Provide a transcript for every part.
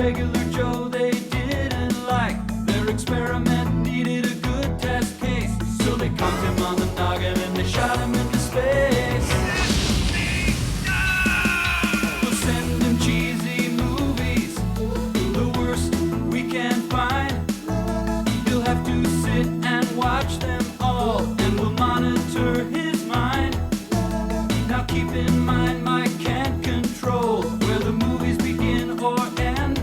regular Joe they didn't like. Their experiment needed a good test case, so they conked him on the noggin and they shot him into space. We'll send him cheesy movies, the worst we can find. He'll have to sit and watch them all, and we'll monitor his mind. Now keep in mind, Mike can't control where the movies begin or end.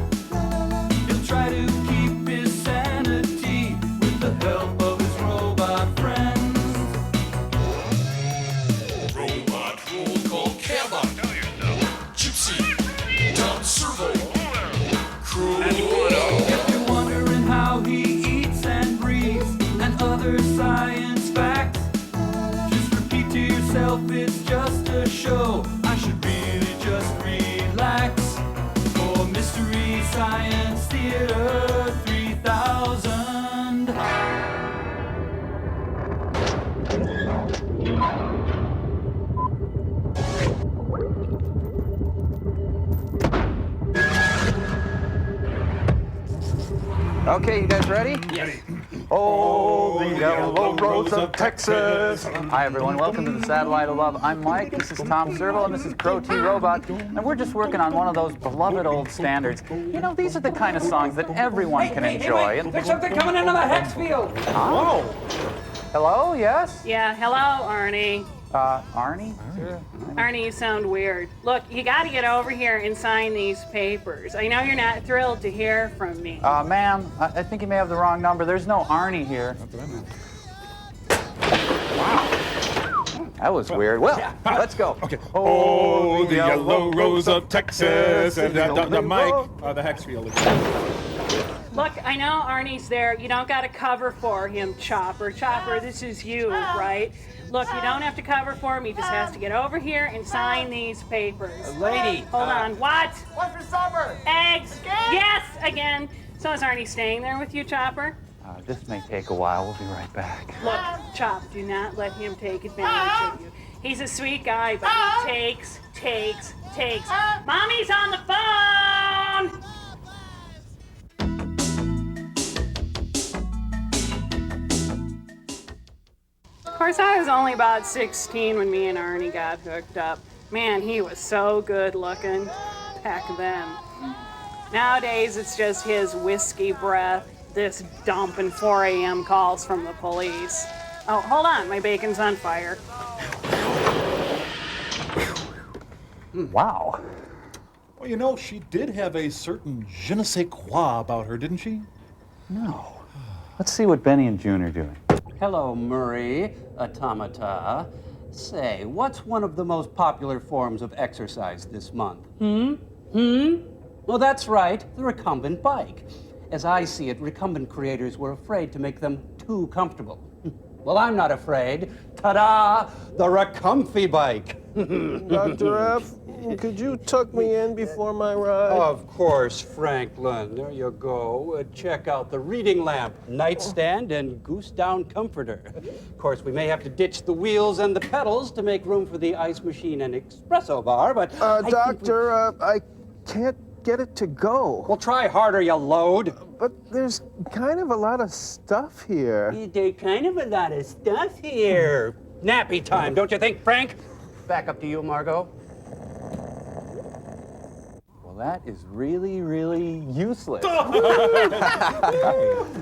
He'll try to keep his sanity with the help of his robot friends. Robot roll call Camera. Gypsy. Dumb Servo. Crew. If you're wondering how he eats and breathes and other science facts, just repeat to yourself, it's just a show. I should really just relax. For Mystery Science Theater 3000. Okay, you guys ready? Yes. Oh, the yellow rose of Texas. Hi, everyone. Welcome to the Satellite of Love. I'm Mike. This is Tom Servo, and this is Crow T Robot. And we're just working on one of those beloved old standards. You know, these are the kind of songs that everyone can enjoy. There's something coming into the hex field. Whoa. Hello? Yes? Yeah, hello, Arnie. Arnie? Arnie, you sound weird. Look, you gotta get over here and sign these papers. I know you're not thrilled to hear from me. Ma'am, I think you may have the wrong number. There's no Arnie here. Wow. That was weird. Well, let's go. Okay. Oh, the yellow rose of Texas. And the Mike, the hex field. Look, I know Arnie's there. You don't gotta cover for him, Chopper. Chopper, this is you, right? Look, you don't have to cover for him. He just has to get over here and sign these papers. Lady. Hold on. What? What's for supper? Eggs. Again? Yes, again. So is Arnie staying there with you, Chopper? This may take a while. We'll be right back. Look, Chop, do not let him take advantage of you. He's a sweet guy, but he takes. Mommy's on the phone! Of course, I was only about 16 when me and Arnie got hooked up. Man, he was so good looking back then. Nowadays, it's just his whiskey breath, this dump, and 4 a.m. calls from the police. Oh, hold on, my bacon's on fire. Wow. Well, you know, she did have a certain je ne sais quoi about her, didn't she? No. Let's see what Benny and June are doing. Hello, Murray, automata. Say, what's one of the most popular forms of exercise this month? Well, that's right, the recumbent bike. As I see it, recumbent creators were afraid to make them too comfortable. Well, I'm not afraid. Ta-da! The Recomfy bike. Dr. F, could you tuck me in before my ride? Of course, Franklin. There you go. Check out the reading lamp, nightstand, and goose down comforter. Of course, we may have to ditch the wheels and the pedals to make room for the ice machine and espresso bar, but Doctor, I can't get it to go. Well, try harder, you load. But there's kind of a lot of stuff here. There's kind of a lot of stuff here. Nappy time, don't you think, Frank? Back up to you, Margot. Well, that is really, really useless.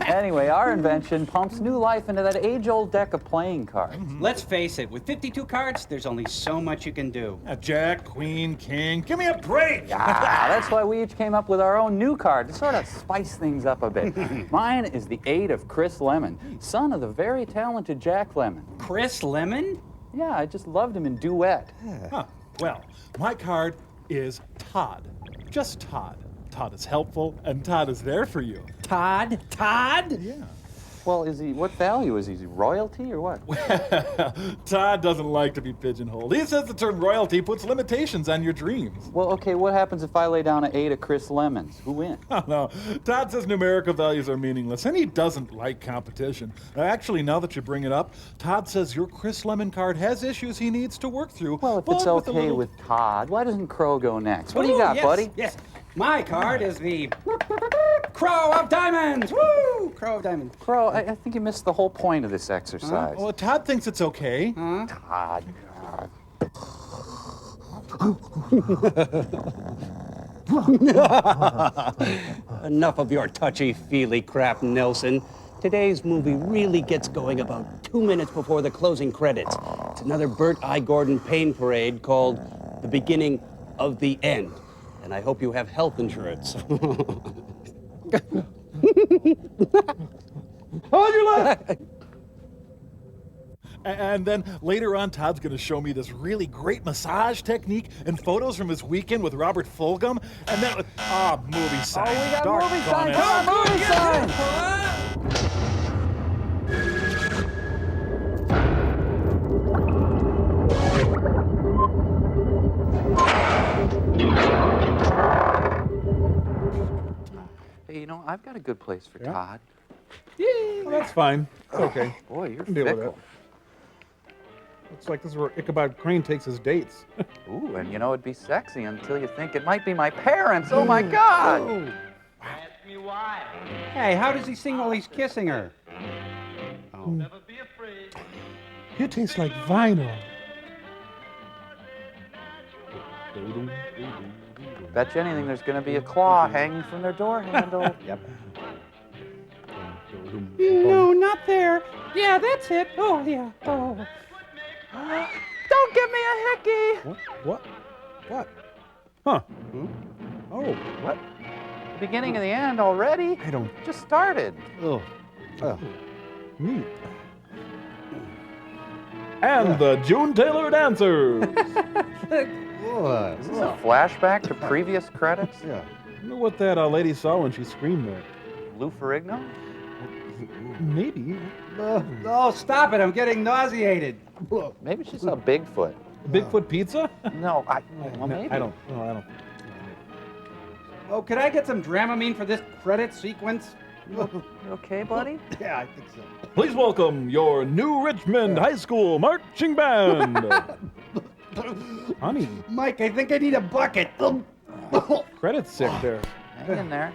Anyway, our invention pumps new life into that age-old deck of playing cards. Let's face it, with 52 cards, there's only so much you can do. Jack, Queen, King. Give me a break! That's why we each came up with our own new card to sort of spice things up a bit. Mine is the 8 of Chris Lemon, son of the very talented Jack Lemon. Chris Lemon? Yeah, I just loved him in Duet. Huh. Well, my card is Todd. Just Todd. Todd is helpful, and Todd is there for you. Todd? Todd? Yeah. Well, what value is he? Is he royalty or what? Todd doesn't like to be pigeonholed. He says the term royalty puts limitations on your dreams. Well, okay, what happens if I lay down an 8 of Chris Lemons? Who wins? Oh, no. Todd says numerical values are meaningless, and he doesn't like competition. Actually, now that you bring it up, Todd says your Chris Lemon card has issues he needs to work through. Well, if but it's with a okay little... with Todd, why doesn't Crow go next? What do you got, yes, buddy? Yes. My card is the Crow of Diamonds. Woo! Crow of Diamonds. Crow, I think you missed the whole point of this exercise. Well, Todd thinks it's okay. Todd. Enough of your touchy-feely crap, Nelson. Today's movie really gets going about 2 minutes before the closing credits. It's another Burt I. Gordon pain parade called The Beginning of the End. And I hope you have health insurance. Hold your lip! And then later on, Todd's going to show me this really great massage technique and photos from his weekend with Robert Fulghum. And then, movie sign. Oh, we got Doggone movie sign. it. Come on, movie sign. Hey, you know, I've got a good place for Todd. Well, that's fine. It's okay. Boy, you're Can deal with fickle. it. Looks like this is where Ichabod Crane takes his dates. Ooh, and you know, it'd be sexy until you think it might be my parents. Oh, my God. Ask me why. Hey, how does he sing while he's kissing her? Never be afraid. You taste like vinyl. Bet you anything there's going to be a claw hanging from their door handle. Yep. No, not there. Yeah, that's it. Oh, yeah. Oh. Don't give me a hickey. What? Huh? Oh, What? The beginning of the end already? I don't. Just started. Oh. Neat. And the June Taylor dancers. Is this a flashback to previous credits? Yeah. I wonder what that lady saw when she screamed there. Lou Ferrigno? Maybe. Oh, stop it. I'm getting nauseated. Maybe she saw Bigfoot. Bigfoot pizza? No, well, maybe. I don't. Oh, could I get some Dramamine for this credit sequence? You okay, buddy? Yeah, I think so. Please welcome your New Richmond High School marching band. Honey, Mike, I think I need a bucket. credit's sick there. Hang in there.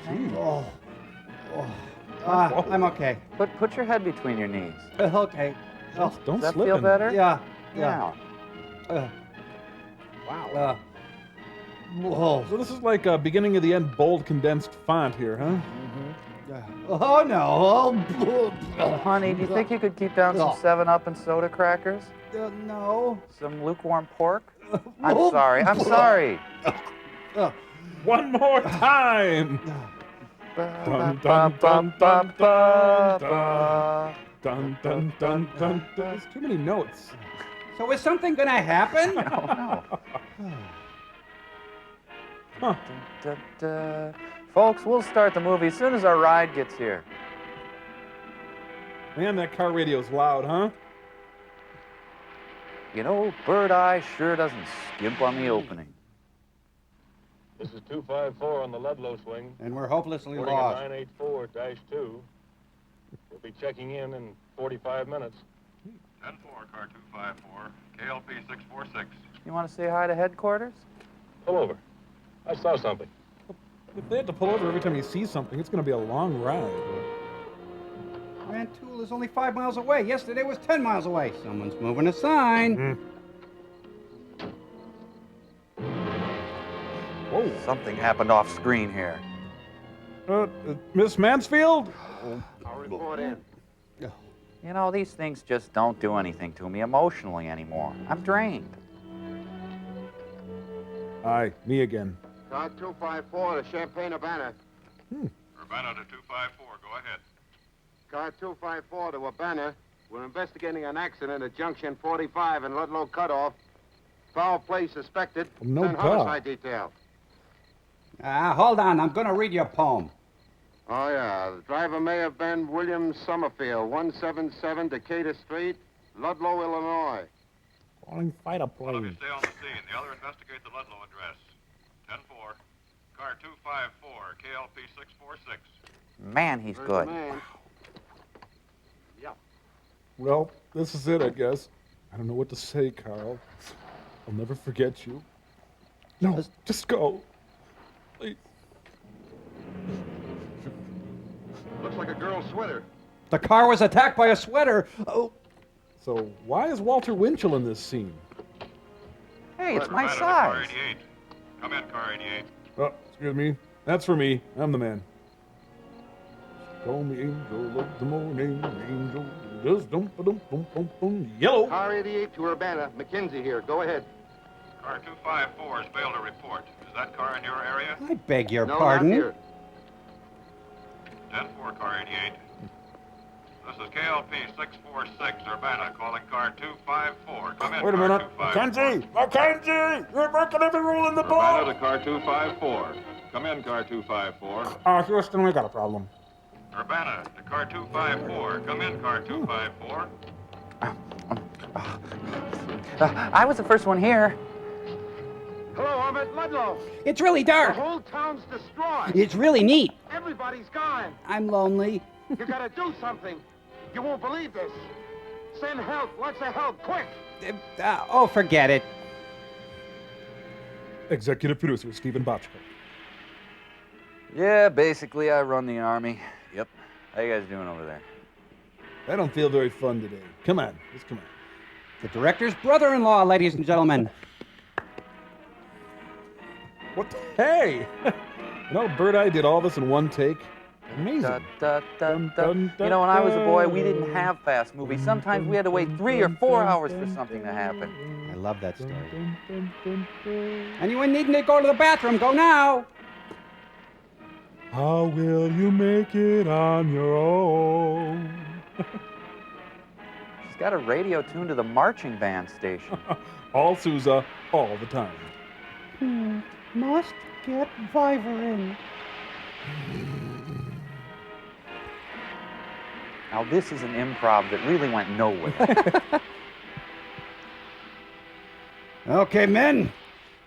I'm okay. Put your head between your knees. Okay. Oh, Don't Does that slip feel in. better? yeah. Now. Wow. Whoa. So this is like a beginning of the end bold condensed font here, huh? Oh, no. Oh, honey, do you think you could keep down some 7-Up and soda crackers? No. Some lukewarm pork? I'm sorry. One more time. Dun, dun, dun, dun, dun. Dun dun dun dun. There's too many notes. So is something gonna happen? No. Huh. Dun, dun, dun. Folks, we'll start the movie as soon as our ride gets here. Man, that car radio's loud, huh? You know, Bird Eye sure doesn't skimp on the opening. This is 254 on the Ludlow swing. And we're hopelessly Boarding lost. at 984-2. We'll be checking in 45 minutes. 10-4, car 254, KLP 646. You want to say hi to headquarters? Pull over. I saw something. If they had to pull over every time you see something, it's going to be a long ride. Rantoul is only 5 miles away. Yesterday was 10 miles away. Someone's moving a sign. Whoa. Something happened off screen here. Miss Mansfield? I'll report in. You know, these things just don't do anything to me emotionally anymore. I'm drained. Aye, me again. Car 254 to Champaign-Urbana. Urbana to 254, go ahead. Car 254 to Urbana. We're investigating an accident at Junction 45 and Ludlow Cutoff. Foul play suspected. No Send doubt. homicide detail. Hold on. I'm going to read you a poem. Oh, yeah. The driver may have been William Summerfield, 177 Decatur Street, Ludlow, Illinois. Calling fighter One of you plane. stay on the scene. The other investigate the Ludlow address. 10-4, car 254, KLP 646. Man, he's There's good. the man. Well, this is it, I guess. I don't know what to say, Carl. I'll never forget you. No, just go. Please. Looks like a girl's sweater. The car was attacked by a sweater. Oh, So why is Walter Winchell in this scene? Hey, it's my Urbana to car size. 88. Come in, car 88. Oh, excuse me. That's for me. I'm the man. Call me angel of the morning, angel. Just dum-ba-dum-bum-bum-bum. Yellow. Car 88 to Urbana. McKenzie here. Go ahead. Car 254 has failed to report. Is that car in your area? I beg your No, pardon. not here. 10-4, car 88. This is KLP 646, Urbana, calling car 254. Come in, Wait a car minute. 254. Mackenzie! You're breaking every rule in the Urbana book! to car 254. Come in, car 254. Houston, we got a problem. Urbana to car 254. Come in, car 254. I was the first one here. Hello, I'm at Ludlow. it's really The dark. whole town's destroyed. It's really neat. Everybody's gone. I'm lonely. You gotta do something. You won't believe this. Send help. Lots of help. Quick. Oh, forget it. Executive producer Stephen Bochco. Yeah, basically, I run the army. Yep. How you guys doing over there? I don't feel very fun today. Come on. Just come on. The director's brother-in-law, ladies and gentlemen. What the? Hey! You know, Bird Eye did all this in one take. Amazing. Da, da, da, Dun, da. dun, You know, when I was a boy, we didn't dun. have fast movies. Sometimes we had to wait 3 or 4 hours for something to happen. I love that story. Anyone needing to go to the bathroom, go now. How will you make it on your own? She's got a radio tuned to the marching band station. All Sousa, all the time. Must get Vivarin. Now, this is an improv that really went nowhere. Okay, men.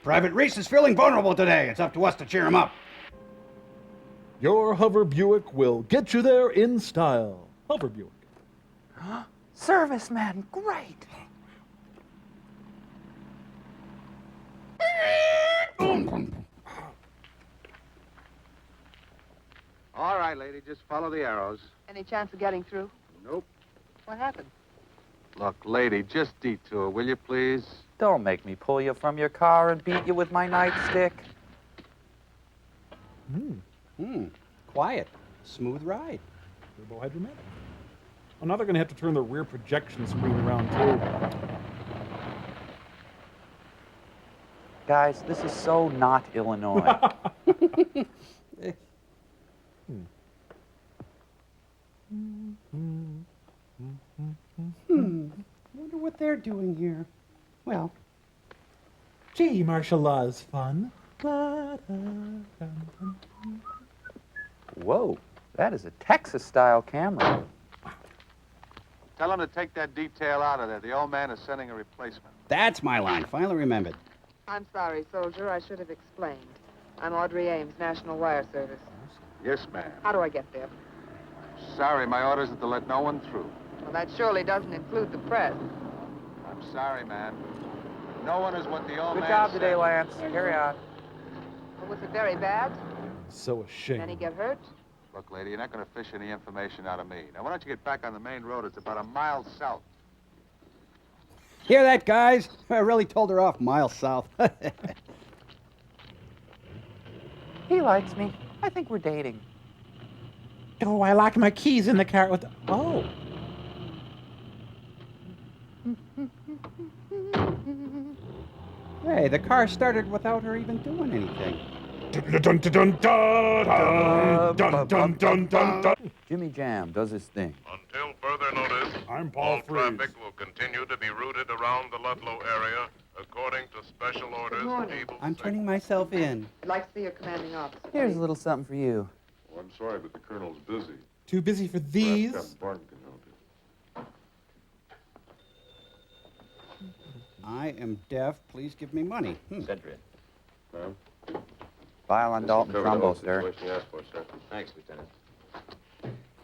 Private Reese is feeling vulnerable today. It's up to us to cheer him up. Your Hover Buick will get you there in style. Hover Buick. Serviceman, great. All right, lady. Just follow the arrows. Any chance of getting through? Nope. What happened? Look, lady, just detour, will you please? Don't make me pull you from your car and beat you with my nightstick. Quiet. Smooth ride. Turbo hydromatic. Oh, now they're going to have to turn the rear projection screen around, too. Guys, this is so not Illinois. Wonder what they're doing here. Well, Gee, martial law is fun. Whoa, that is a Texas-style camera. Tell him to take that detail out of there. The old man is sending a replacement. that's my line. Finally remembered. I'm sorry, soldier. I should have explained. I'm Audrey Ames, National Wire Service. Yes, ma'am. How do I get there? Sorry, my orders are to let no one through. Well, that surely doesn't include the press. I'm sorry, man. No one is what the old Good man job said. today, Lance. Carry on. Well, was it very bad? So ashamed. Any get hurt? Look, lady, you're not going to fish any information out of me. Now, why don't you get back on the main road? It's about a mile south. Hear that, guys? I really told her off miles south. He likes me. I think we're dating. Oh, I locked my keys in the car with... Oh. Hey, the car started without her even doing anything. Dun, dun, dun, dun, dun, dun, dun, dun, dun. Jimmy Jam does his thing. Until further notice, I'm Paul all Freeze. traffic will continue to be routed around the Ludlow area according to special orders. morning. Able I'm six- turning myself in. I'd like to see your commanding officer. Here's a please. little something for you. Oh, I'm sorry, but the colonel's busy. Too busy for Perhaps these? Captain Barton can help you. I am deaf. Please give me money. Cedric. Ma'am? Violin, Dalton, Cover the Trumbo, whole sir. situation you asked for, sir. Thanks, Lieutenant.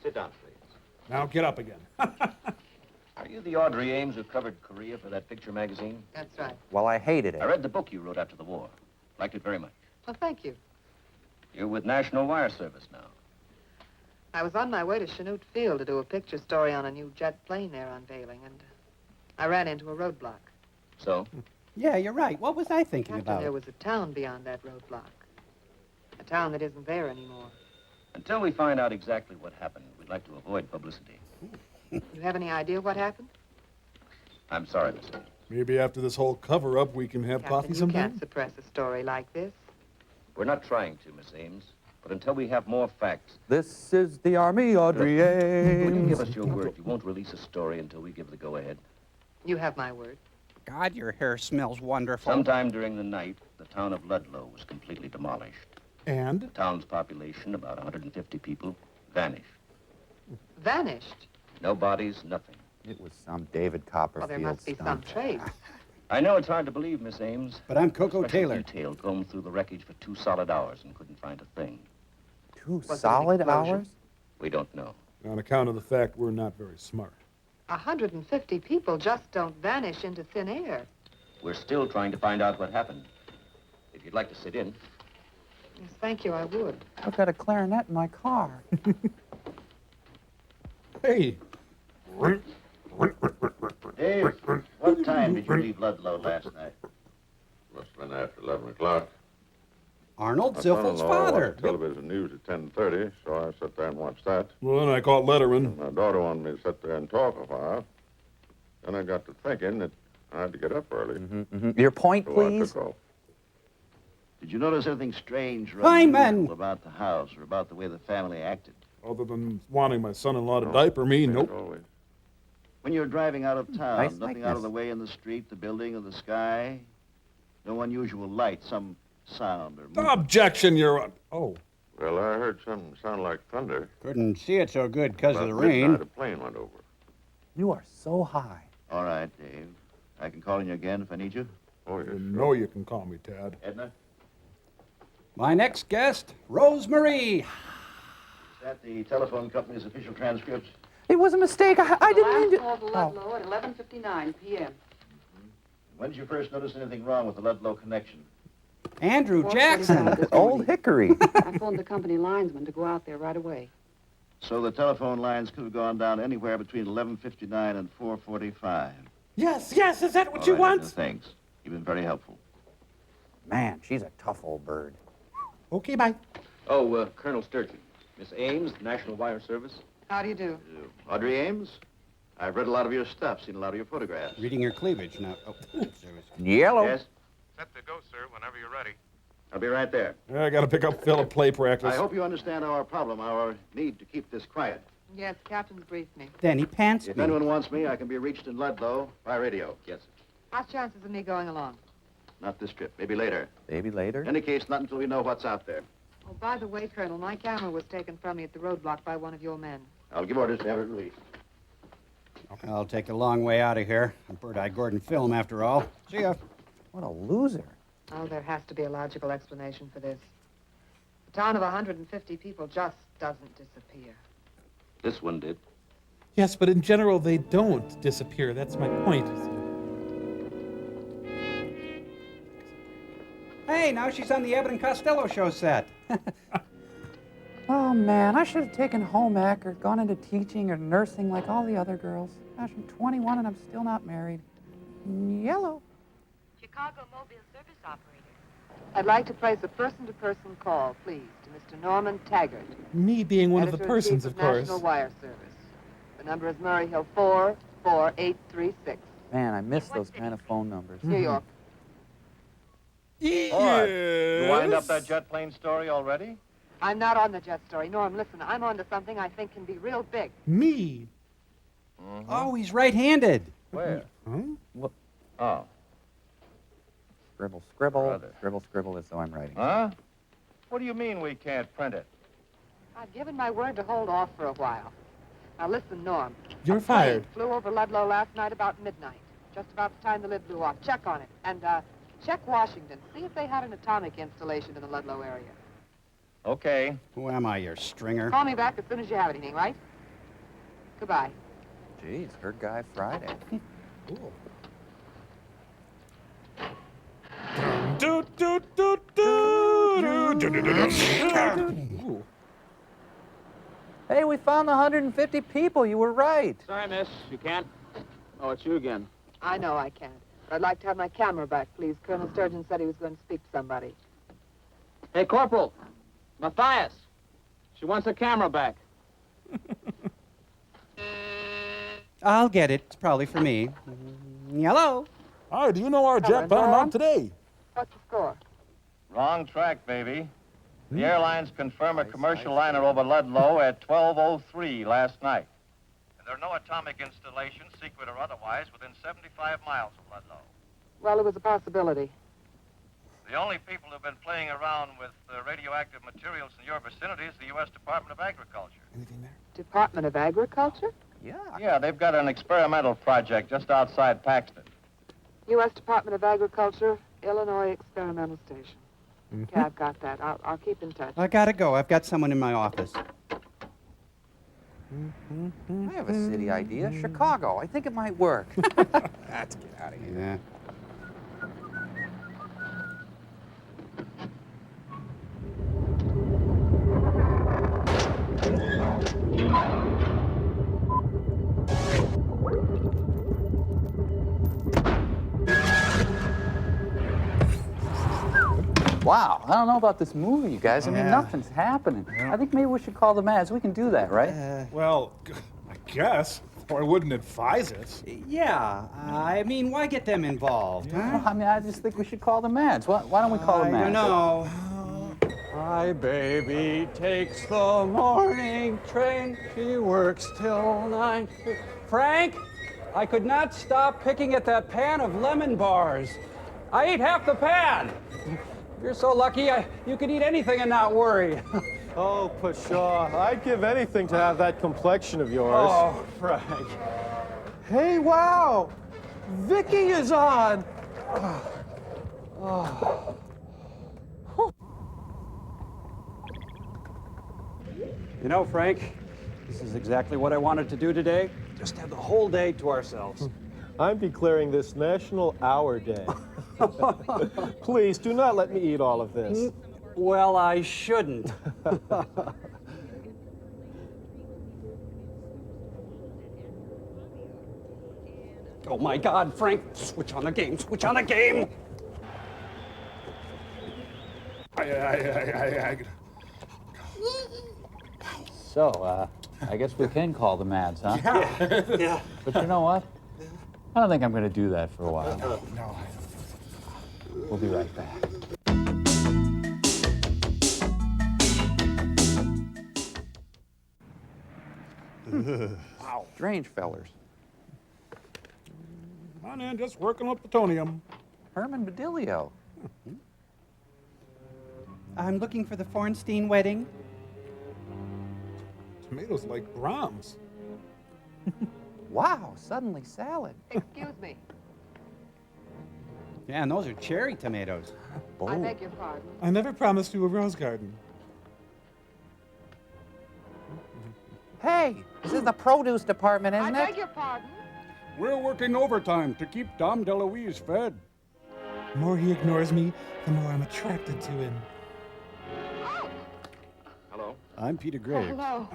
Sit down, please. Now get up again. Are you the Audrey Ames who covered Korea for that picture magazine? That's right. Well, I hated I it. read the book you wrote after the war. Liked it very much. Well, thank you. You're with National Wire Service now. I was on my way to Chanute Field to do a picture story on a new jet plane they're unveiling, and I ran into a roadblock. So? Yeah, you're right. What was I thinking Captain, about? there was a town beyond that roadblock. A town that isn't there anymore. Until we find out exactly what happened, we'd like to avoid publicity. You have any idea what happened? I'm sorry, Miss Ames. Maybe after this whole cover-up, we can have Captain, coffee you sometime? can't suppress a story like this. We're not trying to, Miss Ames. But until we have more facts... This is the Army, Audrey Will you Ames. give us your word you won't release a story until we give the go-ahead? You have my word. God, your hair smells wonderful. Sometime during the night, the town of Ludlow was completely demolished. And? The town's population, about 150 people, vanished. Vanished? No bodies, nothing. It was some David Copperfield Well, there must be stunt. some trace. I know it's hard to believe, Miss Ames. But I'm Coco Special Taylor. Detail combed through the wreckage for 2 solid hours and couldn't find a thing. 2 Was it an solid explosion? hours? We don't know. On account of the fact we're not very smart. 150 people just don't vanish into thin air. We're still trying to find out what happened. If you'd like to sit in. Yes, thank you, I would. I've got a clarinet in my car. Hey! Dave, what time did you leave Ludlow last night? Must have been after 11 o'clock. Arnold My Zilfeld's son-in-law father. watched television news at 10:30, so I sat there and watched that. Well, then I caught Letterman. My daughter wanted me to sit there and talk a while. Then I got to thinking that I had to get up early. Your point, So I please? took off. Did you notice anything strange or Hyman! unusual about the house or about the way the family acted? Other than wanting my son-in-law to No, diaper me, same as nope. always. When you were driving out of town, Nice nothing out of likeness. the way in the street, the building, or the sky? No unusual light, some sound or movement? Objection, Your Honor. Oh. Well, I heard something sound like thunder. Couldn't see it so good because of About the rain. midnight, a plane went over. You are so high. All right, Dave. I can call on you again if I need you. Oh, yes. You know you can call me Tad. Edna, My next guest, Rosemarie. is that the telephone company's official transcript? It was a mistake. I didn't mean to. call to Oh. Ludlow at 11:59 p.m. When did you first notice anything wrong with the Ludlow connection? Andrew 4:45 Jackson. this Old morning. Hickory. I phoned the company linesman to go out there right away. So the telephone lines could have gone down anywhere between 11:59 and 4:45. Yes, yes, is that what All you right, want? Edna, thanks. You've been very helpful. Man, she's a tough old bird. Okay, bye. Oh, Colonel Sturkey. Miss Ames, National Wire Service. How do you do? Audrey Ames, I've read a lot of your stuff, seen a lot of your photographs. Reading your cleavage now. Oh, service. Yellow. Yes, Set to go, sir, whenever you're ready. I'll be right there. I gotta pick up Phil at play practice. I hope you understand our problem, our need to keep this quiet. Yes, Captain's briefed me. Then he pants If me. anyone wants me, I can be reached in Ludlow by radio. Yes, sir. How's chances of me going along? Not this trip, maybe later. Maybe later. In any case, not until we know what's out there. Oh, by the way, Colonel, my camera was taken from me at the roadblock by one of your men. I'll give orders to have it released. I'll take the long way out of here. A Bird-Eye Gordon film, after all. See ya. What a loser. Oh, there has to be a logical explanation for this. A town of 150 people just doesn't disappear. This one did. Yes, but in general, they don't disappear. That's my point. Hey, now she's on the Abbott and Costello show set. Oh, man, I should have taken home ec or gone into teaching or nursing like all the other girls. Gosh, I'm 21 and I'm still not married. Yellow. Chicago Mobile Service Operator. I'd like to place a person-to-person call, please, to Mr. Norman Taggart. Me being one of the Editor-in-Chief persons, of course. National Wire Service. The number is Murray Hill 44836. Man, I miss those kind of phone numbers. New York. All right. You wind up that jet plane story already? I'm not on the jet story. Norm, listen, I'm on to something I think can be real big. Me? Oh, he's right-handed. Where? Huh? What? Oh. Scribble, scribble, Brother. scribble, scribble as though I'm writing. Huh? What do you mean we can't print it? I've given my word to hold off for a while. Now listen, Norm. You're A plane fired. flew over Ludlow last night about midnight, just about the time the lid blew off. Check on it. And, check Washington. See if they had an atomic installation in the Ludlow area. Okay. Who am I, your stringer? Call me back as soon as you have anything, right? Goodbye. Jeez, her guy Friday. Cool. Do, do, do, do, do, do, do, do, do. Ooh. Hey, we found the 150 people. You were right. Sorry, miss. You can't? Oh, it's you again. I know I can't. But I'd like to have my camera back, please. Colonel Sturgeon said he was going to speak to somebody. Hey, Corporal. Matthias. She wants her camera back. I'll get it. It's probably for me. Hello. Hi, do you know our jet found out today? What's the score? Wrong track, baby. The airlines confirm a commercial liner over Ludlow at 12:03 last night. And there are no atomic installations, secret or otherwise, within 75 miles of Ludlow. Well, it was a possibility. The only people who've been playing around with radioactive materials in your vicinity is the U.S. Department of Agriculture. Anything there? Department of Agriculture? Yeah, they've got an experimental project just outside Paxton. U.S. Department of Agriculture, Illinois Experimental Station. Okay, I've got that. I'll keep in touch. I gotta go. I've got someone in my office. I have a city idea. Chicago. I think it might work. Let's get out of here. Yeah. Wow, I don't know about this movie, you guys. I mean, Yeah. nothing's happening. I think maybe we should call the Mads. We can do that, right? Well, I guess. Or I wouldn't advise it. Yeah. I mean, why get them involved? Well, I mean, I just think we should call the Mads. Why don't we call the Mads? I don't know. My baby takes the morning train. She works till 9. Frank, I could not stop picking at that pan of lemon bars. I ate half the pan. You're so lucky you could eat anything and not worry. Oh, Pshaw, I'd give anything to have that complexion of yours. Oh, Frank. Hey, wow! Vicky is on! You know, Frank, this is exactly what I wanted to do today. Just have the whole day to ourselves. I'm declaring this National Hour Day. Please, do not let me eat all of this. Well, I shouldn't. Oh, my God, Frank, switch on the game, switch on the game! So, I guess we can call the Mads, huh? Yeah. But you know what? I don't think I'm going to do that for a while. No. We'll be right back. Wow. Strange fellers. Come on in, just working up plutonium. Herman Badilio. I'm looking for the Fornstein wedding. Tomatoes like Brahms. Wow, suddenly salad. Excuse me. Yeah, and those are cherry tomatoes. I beg your pardon. I never promised you a rose garden. Hey, this is the produce department, isn't I it? beg your pardon. We're working overtime to keep Dom DeLuise fed. The more he ignores me, the more I'm attracted to him. Hello? I'm Peter Oh, Graves. hello.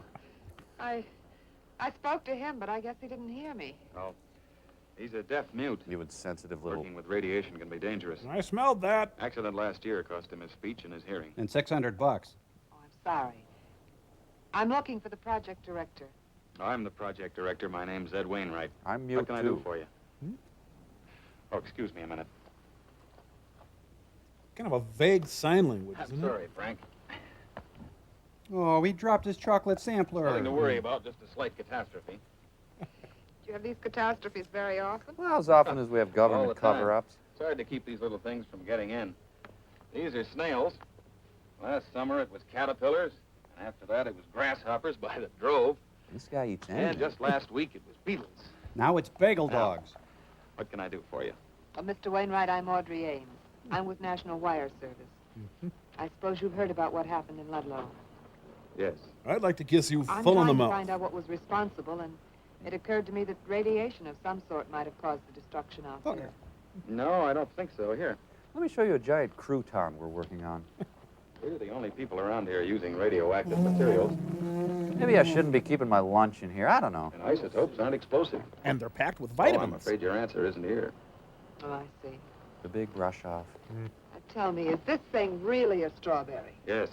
I spoke to him, but I guess he didn't hear me. Oh. He's a deaf mute. You would sensitive little... Working with radiation can be dangerous. I smelled that. Accident last year cost him his speech and his hearing. And $600. Oh, I'm sorry. I'm looking for the project director. I'm the project director. My name's Ed Wainwright. I'm mute, What can I too. do for you? Oh, excuse me a minute. Kind of a vague sign language, I'm isn't sorry, Frank. Oh, he dropped his chocolate sampler. Nothing to worry about, just a slight catastrophe. Do you have these catastrophes very often? Well, as often as we have All government the time. cover-ups. It's hard to keep these little things from getting in. These are snails. Last summer it was caterpillars, and after that it was grasshoppers by the drove. This guy eats And anything. just last week it was beetles. Now it's bagel Now. dogs. What can I do for you? Mr. Wainwright, I'm Audrey Ames. I'm with National Wire Service. I suppose you've heard about what happened in Ludlow. Yes. I'd like to kiss you I'm full in the trying to mouth. find out what was responsible, and it occurred to me that radiation of some sort might have caused the destruction out there. No, I don't think so. Here. Let me show you a giant crouton we're working on. We're the only people around here using radioactive materials. Maybe I shouldn't be keeping my lunch in here. I don't know. And isotopes aren't explosive. And they're packed with Oh, vitamins. I'm afraid your answer isn't here. Oh, I see. The big rush off. Now tell me, is this thing really a strawberry? Yes.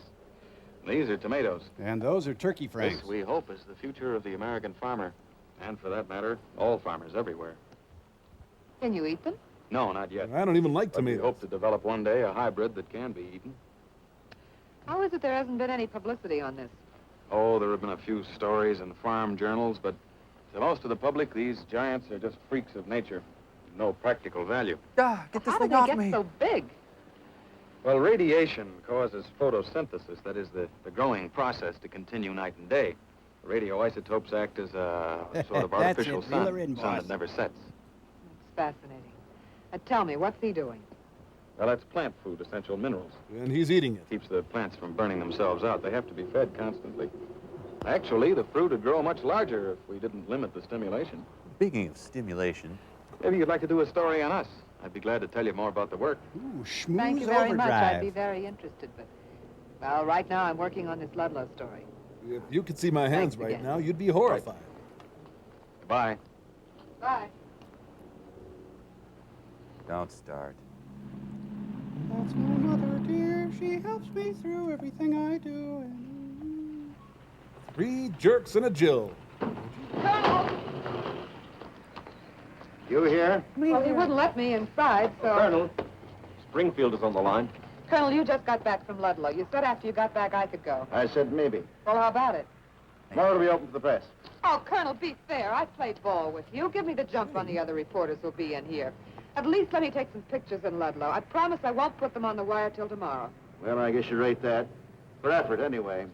These are tomatoes. And those are turkey franks. This, we hope, is the future of the American farmer. And for that matter, all farmers everywhere. Can you eat them? No, not yet. I don't even like But we tomatoes. hope to develop one day a hybrid that can be eaten. How is it there hasn't been any publicity on this? Oh, there have been a few stories in the farm journals, but to most of the public, these giants are just freaks of nature. No practical value. Ah, get this How do thing they off get me. so big? Well, radiation causes photosynthesis, that is the growing process, to continue night and day. Radioisotopes act as a sort of That's artificial it. Reel sun, her in, sun boss. that never sets. It's fascinating. Tell me, what's he doing? Well, that's plant food, essential minerals. And he's eating it. Keeps the plants from burning themselves out. They have to be fed constantly. Actually, the fruit would grow much larger if we didn't limit the stimulation. Speaking of stimulation, Maybe you'd like to do a story on us. I'd be glad to tell you more about the work. Ooh, schmooze Thank you very much. overdrive. I'd be very interested, but... Well, right now I'm working on this Ludlow story. If you could see my hands Thanks right again. now, you'd be horrified. Goodbye. Bye. don't start. That's my mother, dear. She helps me through everything I do. And... 3 jerks and a Jill. You here? Well, he wouldn't let me inside, so... Colonel, Springfield is on the line. Colonel, you just got back from Ludlow. You said after you got back I could go. I said maybe. Well, how about it? Tomorrow it'll be open to the press. Oh, Colonel, be fair. I played ball with you. Give me the jump on the other reporters who'll be in here. At least let me take some pictures in Ludlow. I promise I won't put them on the wire till tomorrow. Well, I guess you rate that. For effort, anyway.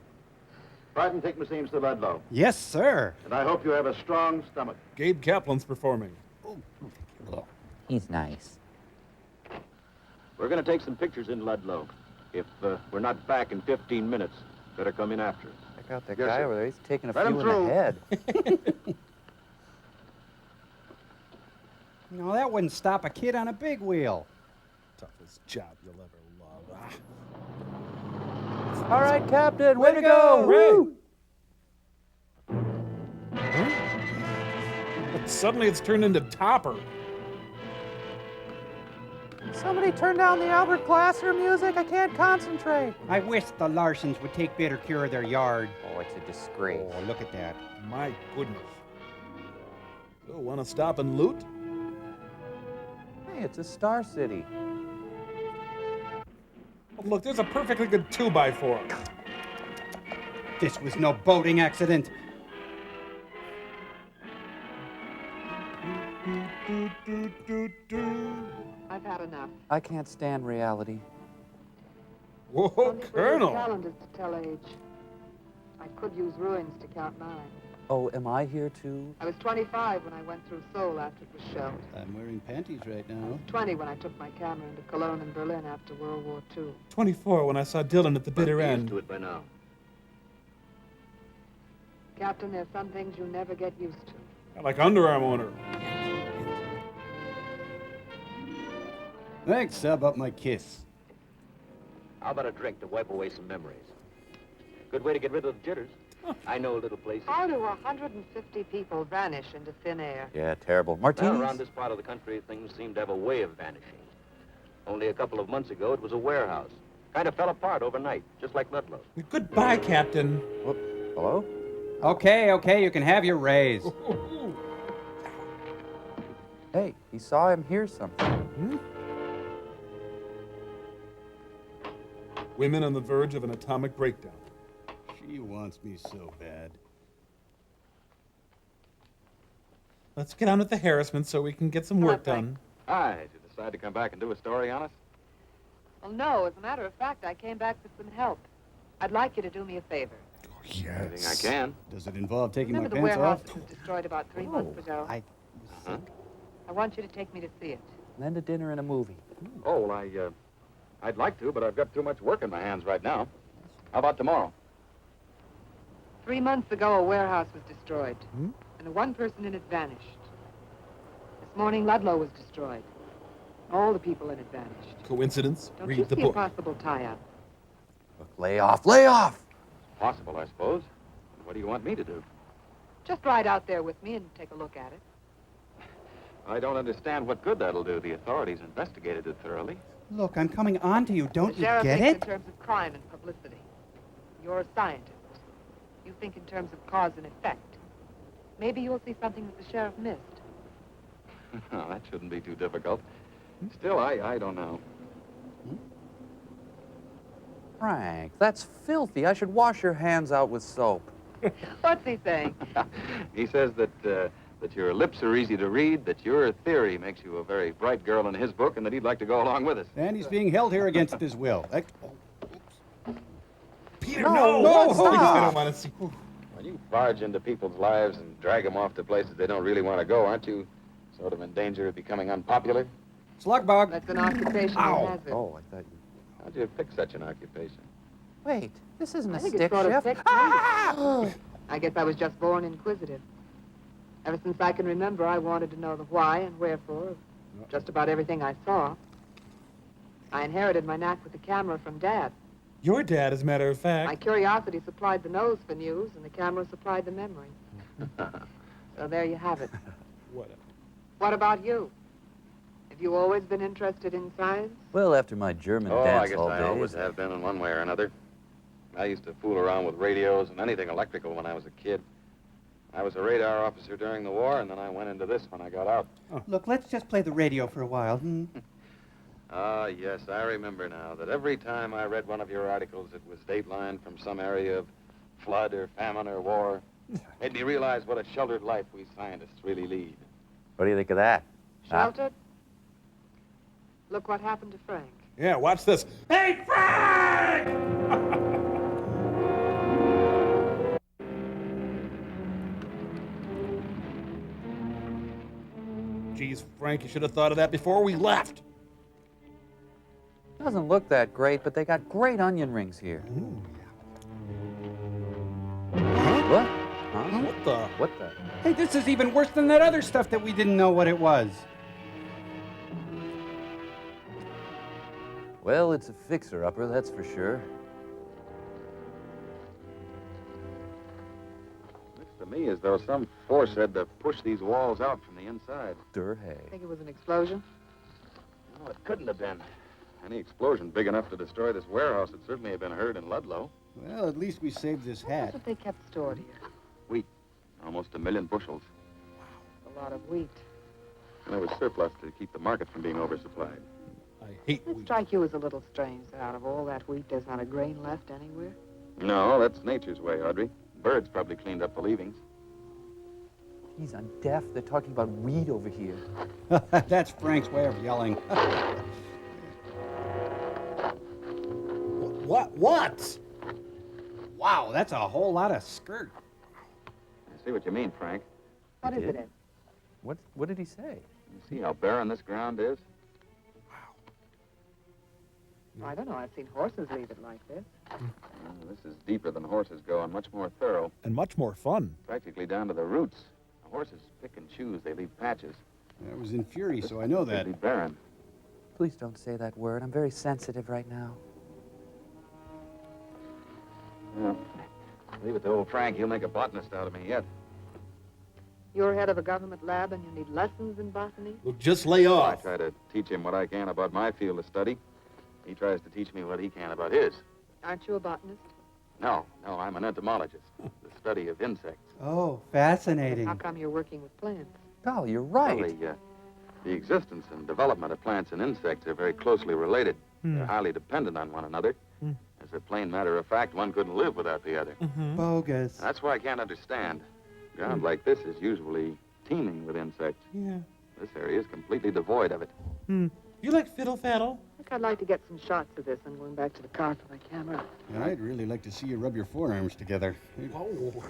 Barton, take Miss Ames to Ludlow. Yes, sir. And I hope you have a strong stomach. Gabe Kaplan's performing. He's nice. We're going to take some pictures in Ludlow. If we're not back in 15 minutes, better come in after. Check out that Yes, guy sir. over there. He's taking a Let him few in through. the head. No, that wouldn't stop a kid on a big wheel. Toughest job you'll ever love. All right, Captain, way to go! Woo! But suddenly it's turned into Topper. Somebody turn down the Albert Glasser music. I can't concentrate. I wish the Larsons would take better care of their yard. Oh, it's a disgrace. Oh, look at that. My goodness. So, want to stop and loot? Hey, it's a star city. Oh, look, there's a perfectly good 2x4. This was no boating accident. I've had enough. I can't stand reality. Whoa, Only for Colonel. calendars to tell age. I could use ruins to count mine. Oh, am I here too? I was 25 when I went through Seoul after it was shelled. I'm wearing panties right now. 20 when I took my camera into Cologne and Berlin after World War II. 24 when I saw Dylan at the bitter Be used end. to it by now. Captain, there's some things you never get used to. I like underarm owner. Thanks, sub up my kiss. How about a drink to wipe away some memories? Good way to get rid of the jitters. I know a little place. How do 150 people vanish into thin air? Yeah, terrible. Well, Martinis? around this part of the country, things seem to have a way of vanishing. Only a couple of months ago, it was a warehouse. Kind of fell apart overnight, just like Ludlow. Goodbye, Captain. Whoop. Hello? Okay, you can have your raise. Hey, he saw him hear something. Women on the verge of an atomic breakdown. She wants me so bad. Let's get on with the harassment so we can get some work done. Hi, did you decide to come back and do a story on us? Well, no. As a matter of fact, I came back with some help. I'd like you to do me a favor. Anything I can. Does it involve taking Remember my the pants warehouse off? that was destroyed about 3 months ago? I want you to take me to see it. Then to dinner and a movie. Oh, well, I'd like to, but I've got too much work in my hands right now. How about tomorrow? 3 months ago, a warehouse was destroyed, and one person in it vanished. This morning, Ludlow was destroyed. All the people in it vanished. Coincidence? Don't Read you the see book. a possible tie-up? Look, lay off, lay off! Possible, I suppose. What do you want me to do? Just ride out there with me and take a look at it. I don't understand what good that'll do. The authorities investigated it thoroughly. Look, I'm coming on to you. Don't The you sheriff get thinks it? in terms of crime and publicity. You're a scientist. You think in terms of cause and effect. Maybe you'll see something that the sheriff missed. Oh, that shouldn't be too difficult. Still, I don't know. Frank, that's filthy. I should wash your hands out with soap. What's he saying? He says that your lips are easy to read, that your theory makes you a very bright girl in his book, and that he'd like to go along with us. And he's being held here against his will. Peter, No, no! stop. Please, I don't want to see. When you barge into people's lives and drag them off to places they don't really want to go, aren't you sort of in danger of becoming unpopular? Slug bug. That's an occupation Ow. that has it. Oh, I thought you... How'd you pick such an occupation? Wait, this isn't I a think stick it's sort of shift. picked me. I guess I was just born inquisitive. Ever since I can remember, I wanted to know the why and wherefore of just about everything I saw. I inherited my knack with the camera from Dad. Your dad, as a matter of fact. My curiosity supplied the nose for news, and the camera supplied the memory. So there you have it. Whatever. What about you? Have you always been interested in science? Well, after my German Oh, I dance guess all I always day. have been in one way or another. I used to fool around with radios and anything electrical when I was a kid. I was a radar officer during the war, and then I went into this when I got out. Look, let's just play the radio for a while. Ah, yes, I remember now that every time I read one of your articles, it was dateline from some area of flood or famine or war. Made me realize what a sheltered life we scientists really lead. What do you think of that? Sheltered? Look what happened to Frank. Yeah, watch this. Hey, Frank! Geez, Frank, you should have thought of that before we left. Doesn't look that great, but they got great onion rings here. What? Huh? What the? What the? Hey, this is even worse than that other stuff that we didn't know what it was. Well, it's a fixer-upper, that's for sure. Looks to me as though some force had to push these walls out from the inside. Think it was an explosion? No, it couldn't have been. Any explosion big enough to destroy this warehouse would certainly have been heard in Ludlow. Well, at least we saved this hat. That's what they kept stored here. Wheat. Almost 1 million bushels. A lot of wheat. And there was surplus to keep the market from being oversupplied. I hate It strike you as a little strange that out of all that wheat, there's not a grain left anywhere? No, that's nature's way, Audrey. Birds probably cleaned up the leavings. Geez, I'm deaf. They're talking about weed over here. That's Frank's way of yelling. What? Wow, that's a whole lot of skirt. I see what you mean, Frank. What is it? What did he say? You see how barren this ground is? I don't know. I've seen horses leave it like this. This is deeper than horses go and much more thorough. And much more fun. Practically down to the roots. Horses pick and choose. They leave patches. I was in fury, so I know that. Completely barren. Please don't say that word. I'm very sensitive right now. Yeah. Leave it to old Frank. He'll make a botanist out of me yet. You're head of a government lab and you need lessons in botany? Look, just lay I off. try to teach him what I can about my field of study. He tries to teach me what he can about his. Aren't you a botanist? No, I'm an entomologist. The study of insects. Oh, fascinating. How come you're working with plants? Oh, you're right. Well, the existence and development of plants and insects are very closely related. They're highly dependent on one another. As a plain matter of fact, one couldn't live without the other. Bogus. That's why I can't understand. Ground like this is usually teeming with insects. Yeah. This area is completely devoid of it. You like fiddle faddle? I think I'd like to get some shots of this. I'm going back to the car for my camera. And I'd really like to see you rub your forearms together. Oh.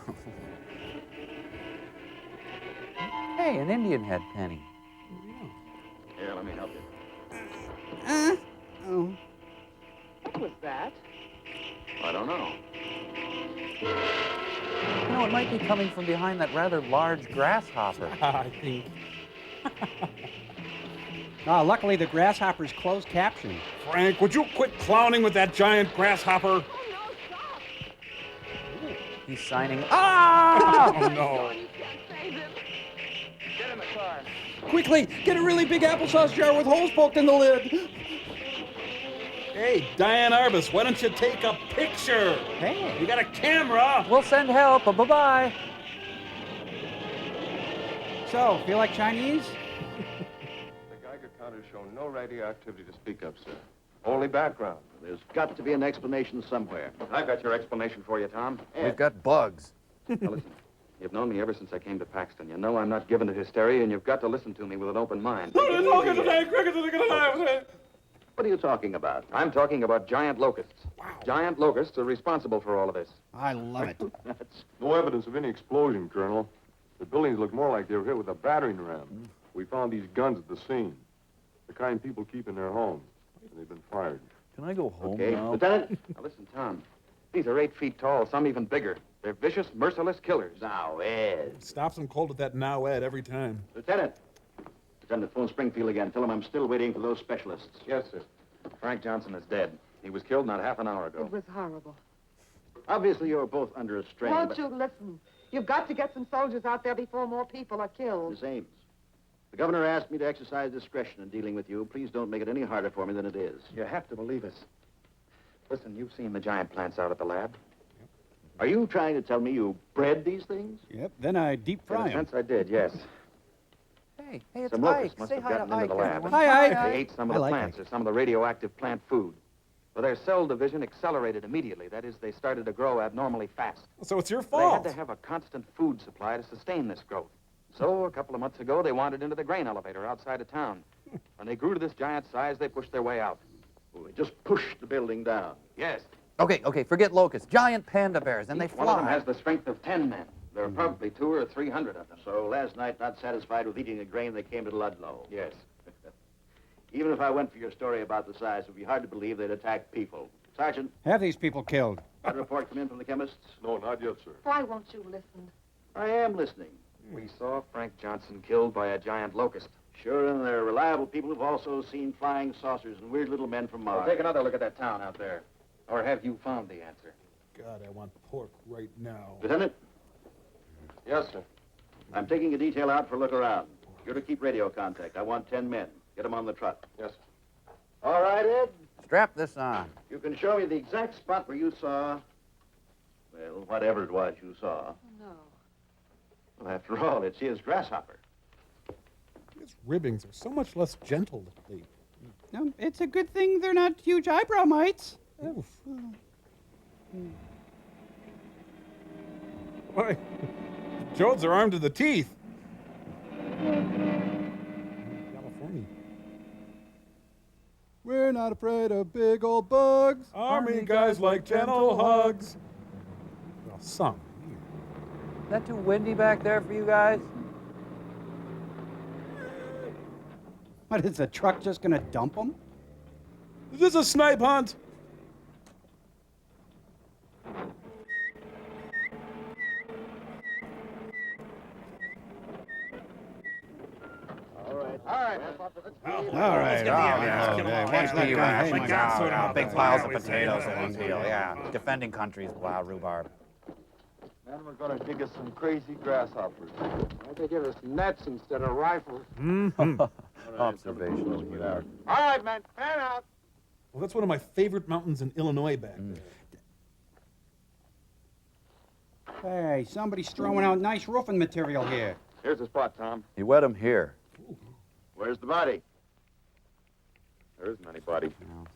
Hey, an Indian head penny. Here, let me help you. Oh. What was that? I don't know. You know, it might be coming from behind that rather large grasshopper. I think. Luckily the grasshopper's closed caption. Frank, would you quit clowning with that giant grasshopper? He's signing. Ah! Oh, no. Get in the car. Quickly, get a really big applesauce jar with holes poked in the lid. Hey, Diane Arbus, why don't you take a picture? Hey. You got a camera. We'll send help. Bye-bye. So, feel like Chinese? The Geiger counters show no radioactivity to speak of, sir. Only background. There's got to be an explanation somewhere. I've got your explanation for you, Tom. We've got bugs. Now listen, you've known me ever since I came to Paxton. You know I'm not given to hysteria, and you've got to listen to me with an open mind. What are you talking about? I'm talking about giant locusts. Wow. Giant locusts are responsible for all of this. I love it. That's No evidence of any explosion, Colonel. The buildings look more like they were hit with a battering ram. We found these guns at the scene. The kind people keep in their homes. And they've been fired. Can I go home okay. now? Lieutenant? Now listen, Tom. These are 8 feet tall, some even bigger. They're vicious, merciless killers. Now, Ed. Stops them cold with that now, Ed, every time. Lieutenant. Lieutenant, phone Springfield again. Tell him I'm still waiting for those specialists. Yes, sir. Frank Johnson is dead. He was killed not half an hour ago. It was horrible. Obviously, you're both under a strain. Won't but... you listen? You've got to get some soldiers out there before more people are killed. Miss Ames, the governor asked me to exercise discretion in dealing with you. Please don't make it any harder for me than it is. You have to believe us. Listen, you've seen the giant plants out at the lab. Are you trying to tell me you bred these things? Yep, then I deep In fry a them. sense, I did, yes. Hey, it's Some Ike. locusts must Say have hi to gotten into Ike. the lab. everyone. Hi, Ike. They ate some of I the like plants Ike. or some of the radioactive plant food. Well, their cell division accelerated immediately. That is, they started to grow abnormally fast. So it's your They fault. had to have a constant food supply to sustain this growth. So, a couple of months ago, they wandered into the grain elevator outside of town. When they grew to this giant size, they pushed their way out. Oh, they just pushed the building down. Yes. Okay, forget locusts. Giant panda bears, and they Each one of them fly. has the strength of 10 men. There are probably 200 or 300 of them. So last night, not satisfied with eating the grain, they came to Ludlow. Yes. Even if I went for your story about the size, it would be hard to believe they'd attack people. Sergeant, Have these people killed. got a report come in from the chemists? No, not yet, sir. Why won't you listen? I am listening. We saw Frank Johnson killed by a giant locust. Sure, and they're reliable people who've also seen flying saucers and weird little men from Mars. Well, take another look at that town out there. Or have you found the answer? God, I want pork right now. Lieutenant, Yes, sir. I'm taking a detail out for a look around. You're to keep radio contact. I want 10 men. Get them on the truck. Yes, sir. All right, Ed. Strap this on. You can show me the exact spot where you saw, well, whatever it was you saw. No. Well, after all, it's his grasshopper. His ribbings are so much less gentle lately. No, it's a good thing they're not huge eyebrow mites. Oof. Why? Jodes are armed to the teeth. California. We're not afraid of big old bugs. Army guys like gentle hugs. Well, some. Is that too windy back there for you guys? What, is the truck just gonna dump them? Is this a snipe hunt? All right. Watch that guy. Hey, my God. Big piles of potatoes along the hill, yeah. Defending countries, wow, rhubarb. Then we're going to dig us some crazy grasshoppers. Why they give us nets instead of rifles? Observational humor. All right, man, pan out. Well, that's one of my favorite mountains in Illinois back there. Hey, somebody's throwing out nice roofing material here. Here's the spot, Tom. You wet them here. Where's the body? There isn't any body.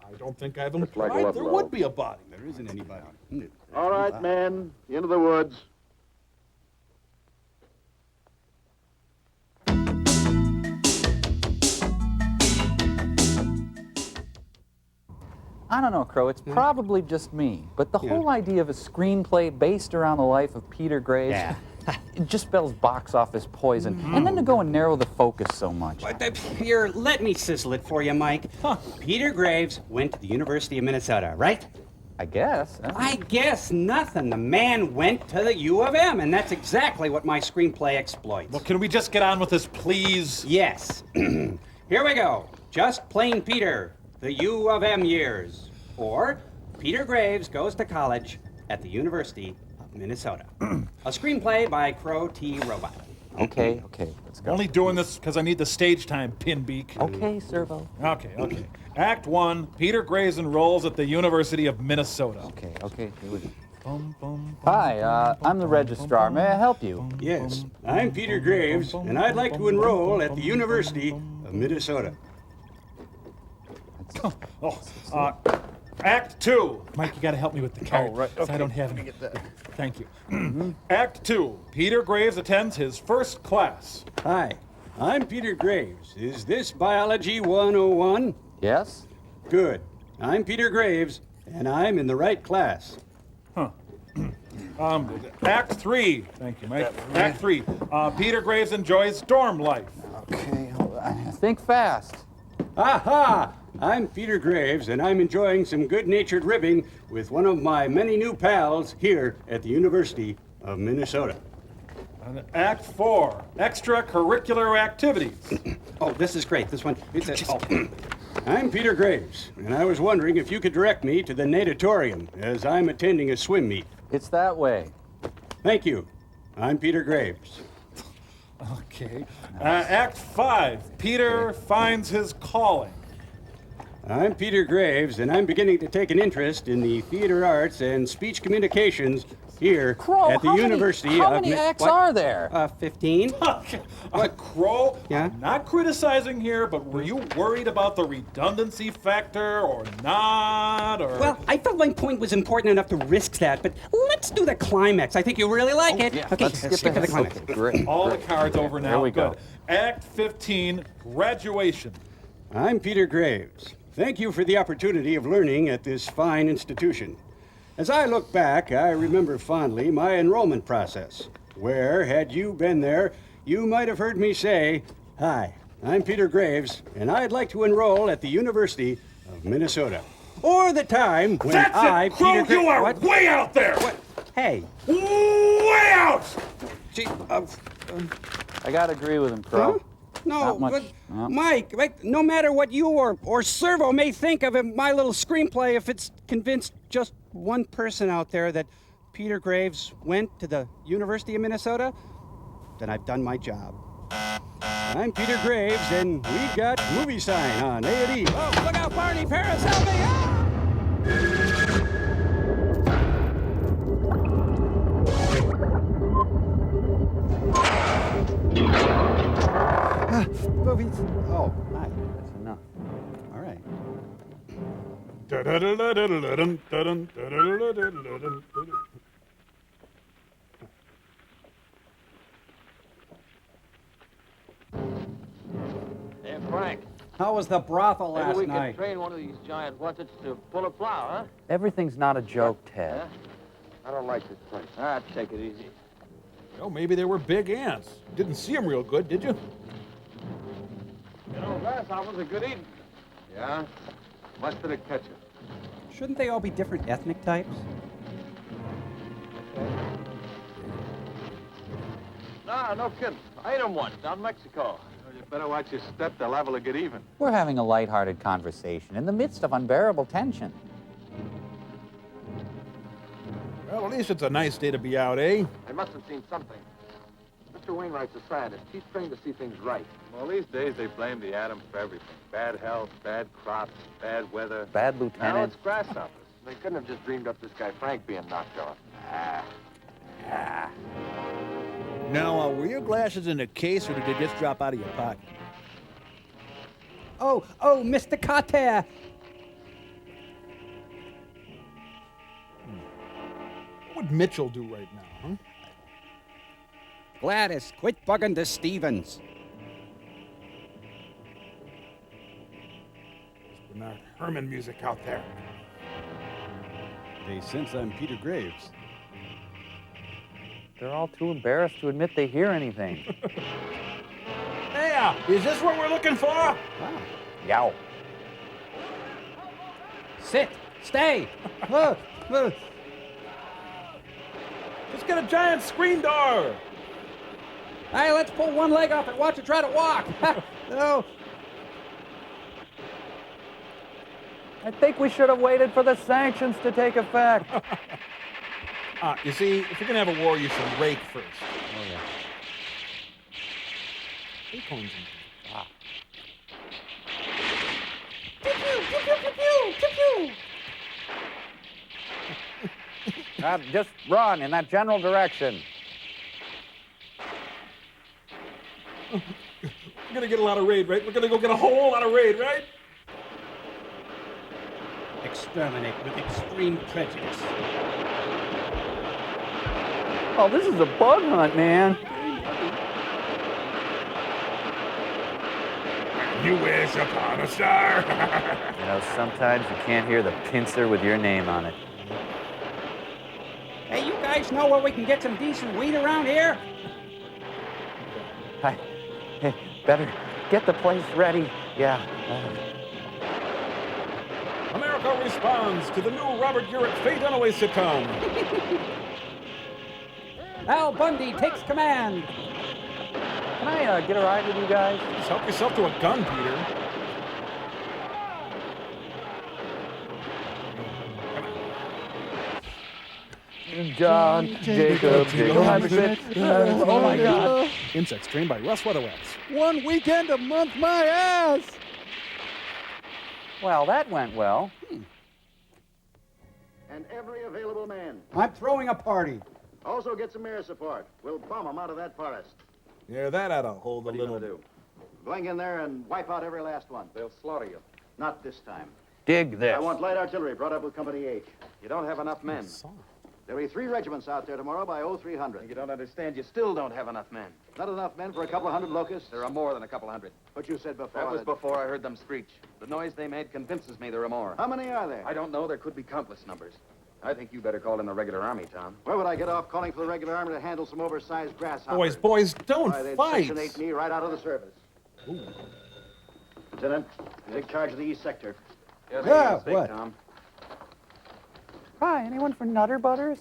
I don't think I've Looks like implied Ludlow. there would be a body. There isn't anybody. All right, men, into the woods. I don't know, Crow. It's probably just me, but the whole idea of a screenplay based around the life of Peter Graves, it just spells box office poison. And then to go and narrow the focus so much. Here, let me sizzle it for you, Mike. Peter Graves went to the University of Minnesota, right? I guess. I guess nothing. The man went to the U of M, and that's exactly what my screenplay exploits. Well, can we just get on with this, please? Yes. Here we go. Just plain Peter, the U of M years. Or Peter Graves goes to college at the University Minnesota. A screenplay by Crow T. Robot. Okay, let's go. Only doing this because I need the stage time, Pinbeak. Okay, Servo. Okay. Act 1, Peter Graves enrolls at the University of Minnesota. Okay, here we go. Hi, I'm the registrar. May I help you? Yes, I'm Peter Graves, and I'd like to enroll at the University of Minnesota. Act 2. Mike, you got to help me with the card. Oh, right. 'Cause I Okay. don't have any. Thank you. Act 2. Peter Graves attends his first class. Hi, I'm Peter Graves. Is this Biology 101? Yes? Good. I'm Peter Graves, and I'm in the right class. Act 3. Thank you, Mike. Act 3. Peter Graves enjoys dorm life. Okay, hold on. Think fast. Aha! I'm Peter Graves, and I'm enjoying some good-natured ribbing with one of my many new pals here at the University of Minnesota. Act 4. Extracurricular activities. Oh, this is great. This one. I'm Peter Graves, and I was wondering if you could direct me to the natatorium, as I'm attending a swim meet. It's that way. Thank you. I'm Peter Graves. Okay. Act 5. Peter finds his calling. I'm Peter Graves, and I'm beginning to take an interest in the theater arts and speech communications here Crow, at the University how of many acts are there? 15. Crow, Yeah? I'm not criticizing here, but were you worried about the redundancy factor or not? Or Well, I felt my point was important enough to risk that, but let's do the climax. I think you really like it. Yeah, Okay, let's skip to the ahead. climax. Okay, great. all great. the cards over now. Here we Good. go. Act 15, graduation. I'm Peter Graves. Thank you for the opportunity of learning at this fine institution. As I look back, I remember fondly my enrollment process, where, had you been there, you might have heard me say, "Hi, I'm Peter Graves, and I'd like to enroll at the University of Minnesota." Or the time when That's I, it, Crow, Peter Graves... you are way out there! What? Hey. Way out! Gee, I gotta agree with him, Crow. Huh? No, Not much. but No. Mike, no matter what you or Servo may think of my little screenplay, if it's convinced just one person out there that Peter Graves went to the University of Minnesota, then I've done my job. I'm Peter Graves, and we've got movie sign on A&E. Oh, look out, Barney Paris, help me! Movies. Oh, hi. That's enough. All right. Hey, Frank. How was the brothel Maybe last we night? can train one of these giant wussets to pull a plow, huh? Everything's not a joke, Ted. Huh? I don't like this place. All right, take it easy. Oh, maybe they were big ants. Didn't see them real good, did you? You know, grasshoppers are good eating. Yeah? Much did it catch you? Shouldn't they all be different ethnic types? Nah, no kidding. I ate them once down in Mexico. You better watch your step. They're liable to get even. We're having a lighthearted conversation in the midst of unbearable tension. Well, at least it's a nice day to be out, eh? They must have seen something. Mr. Wainwright's a scientist. He's trained to see things right. Well, these days they blame the atoms for everything. Bad health, bad crops, bad weather. Bad Now lieutenant. it's grasshoppers. They couldn't have just dreamed up this guy Frank being knocked off. Now, were your glasses in a case, or did they just drop out of your pocket? Oh, Mr. Carter. What would Mitchell do right now, huh? Gladys, quit bugging the Stevens. Bernard Herrmann music out there. They sense I'm Peter Graves. They're all too embarrassed to admit they hear anything. Hey, is this what we're looking for? Wow. Yow. Sit. Stay. Let's get a giant screen door. Hey, let's pull one leg off and watch it try to walk. No. I think we should have waited for the sanctions to take effect. You see, if you're gonna have a war, you should rake first. Oh, yeah. Acorns and Just run in that general direction. We're gonna get a lot of raid, right? We're gonna go get a whole lot of raid, right? Exterminate with extreme prejudice. Oh, this is a bug hunt, man. You wish upon a star. You know, sometimes you can't hear the pincer with your name on it. Hey, you guys know where we can get some decent weed around here? Hey, better get the place ready. Yeah. America responds to the new Robert Urich Faye Dunaway sitcom. Al Bundy takes command. Can I get a ride with you guys? Just help yourself to a gun, Peter. John, Jacob, oh my God. Insects trained by Russ Weatherwax. 1 weekend a month, my ass! Well, that went well. And every available man. I'm throwing a party. Also get some air support. We'll bomb them out of that forest. Yeah, that ought to hold a What are you little. gonna do? Going in there and wipe out every last one. They'll slaughter you. Not this time. Dig this. I want light artillery brought up with Company H. You don't have enough men. There'll be 3 regiments out there tomorrow by 0300. You don't understand. You still don't have enough men. Not enough men for a couple of hundred locusts? There are more than a couple hundred. But you said before That was before I heard them screech. The noise they made convinces me there are more. How many are there? I don't know. There could be countless numbers. I think you better call in the regular army, Tom. Where would I get off calling for the regular army to handle some oversized grasshoppers? Boys, don't Why, they'd fight. Section 8 me right out of the service. Ooh. Lieutenant, take charge of the East Sector. Yes, Yeah, mistake, what? Tom. Hi, anyone for Nutter Butters?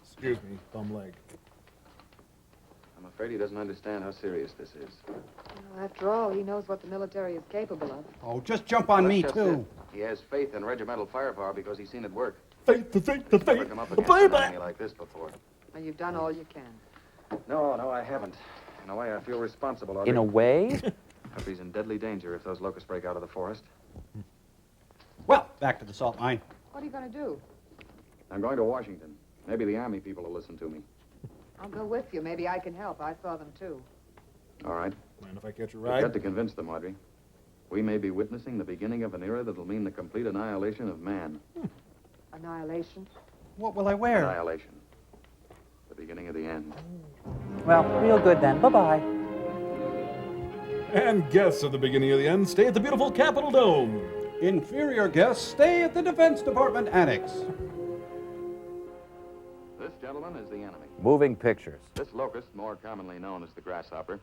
Excuse me, bum leg. I'm afraid he doesn't understand how serious this is. Well, after all, he knows what the military is capable of. Oh, just jump on me, That's just too. it. He has faith in regimental firepower because he's seen it work. Faith, the faith, the Never faith. come up The against an baby. enemy like this before. Well, you've done all you can. No, I haven't. In a way, I feel responsible. Audrey. In a way? Humphrey's in deadly danger if those locusts break out of the forest. Well, back to the salt mine. What are you going to do? I'm going to Washington. Maybe the Army people will listen to me. I'll go with you. Maybe I can help. I saw them, too. All right. Mind if I catch a You've ride? got to convince them, Audrey. We may be witnessing the beginning of an era that'll mean the complete annihilation of man. Annihilation? What will I wear? Annihilation. The beginning of the end. Well, real good then. Bye-bye. And guests at the beginning of the end stay at the beautiful Capitol Dome. Inferior guests stay at the Defense Department Annex. This, gentlemen, is the enemy. Moving pictures. This locust, more commonly known as the grasshopper,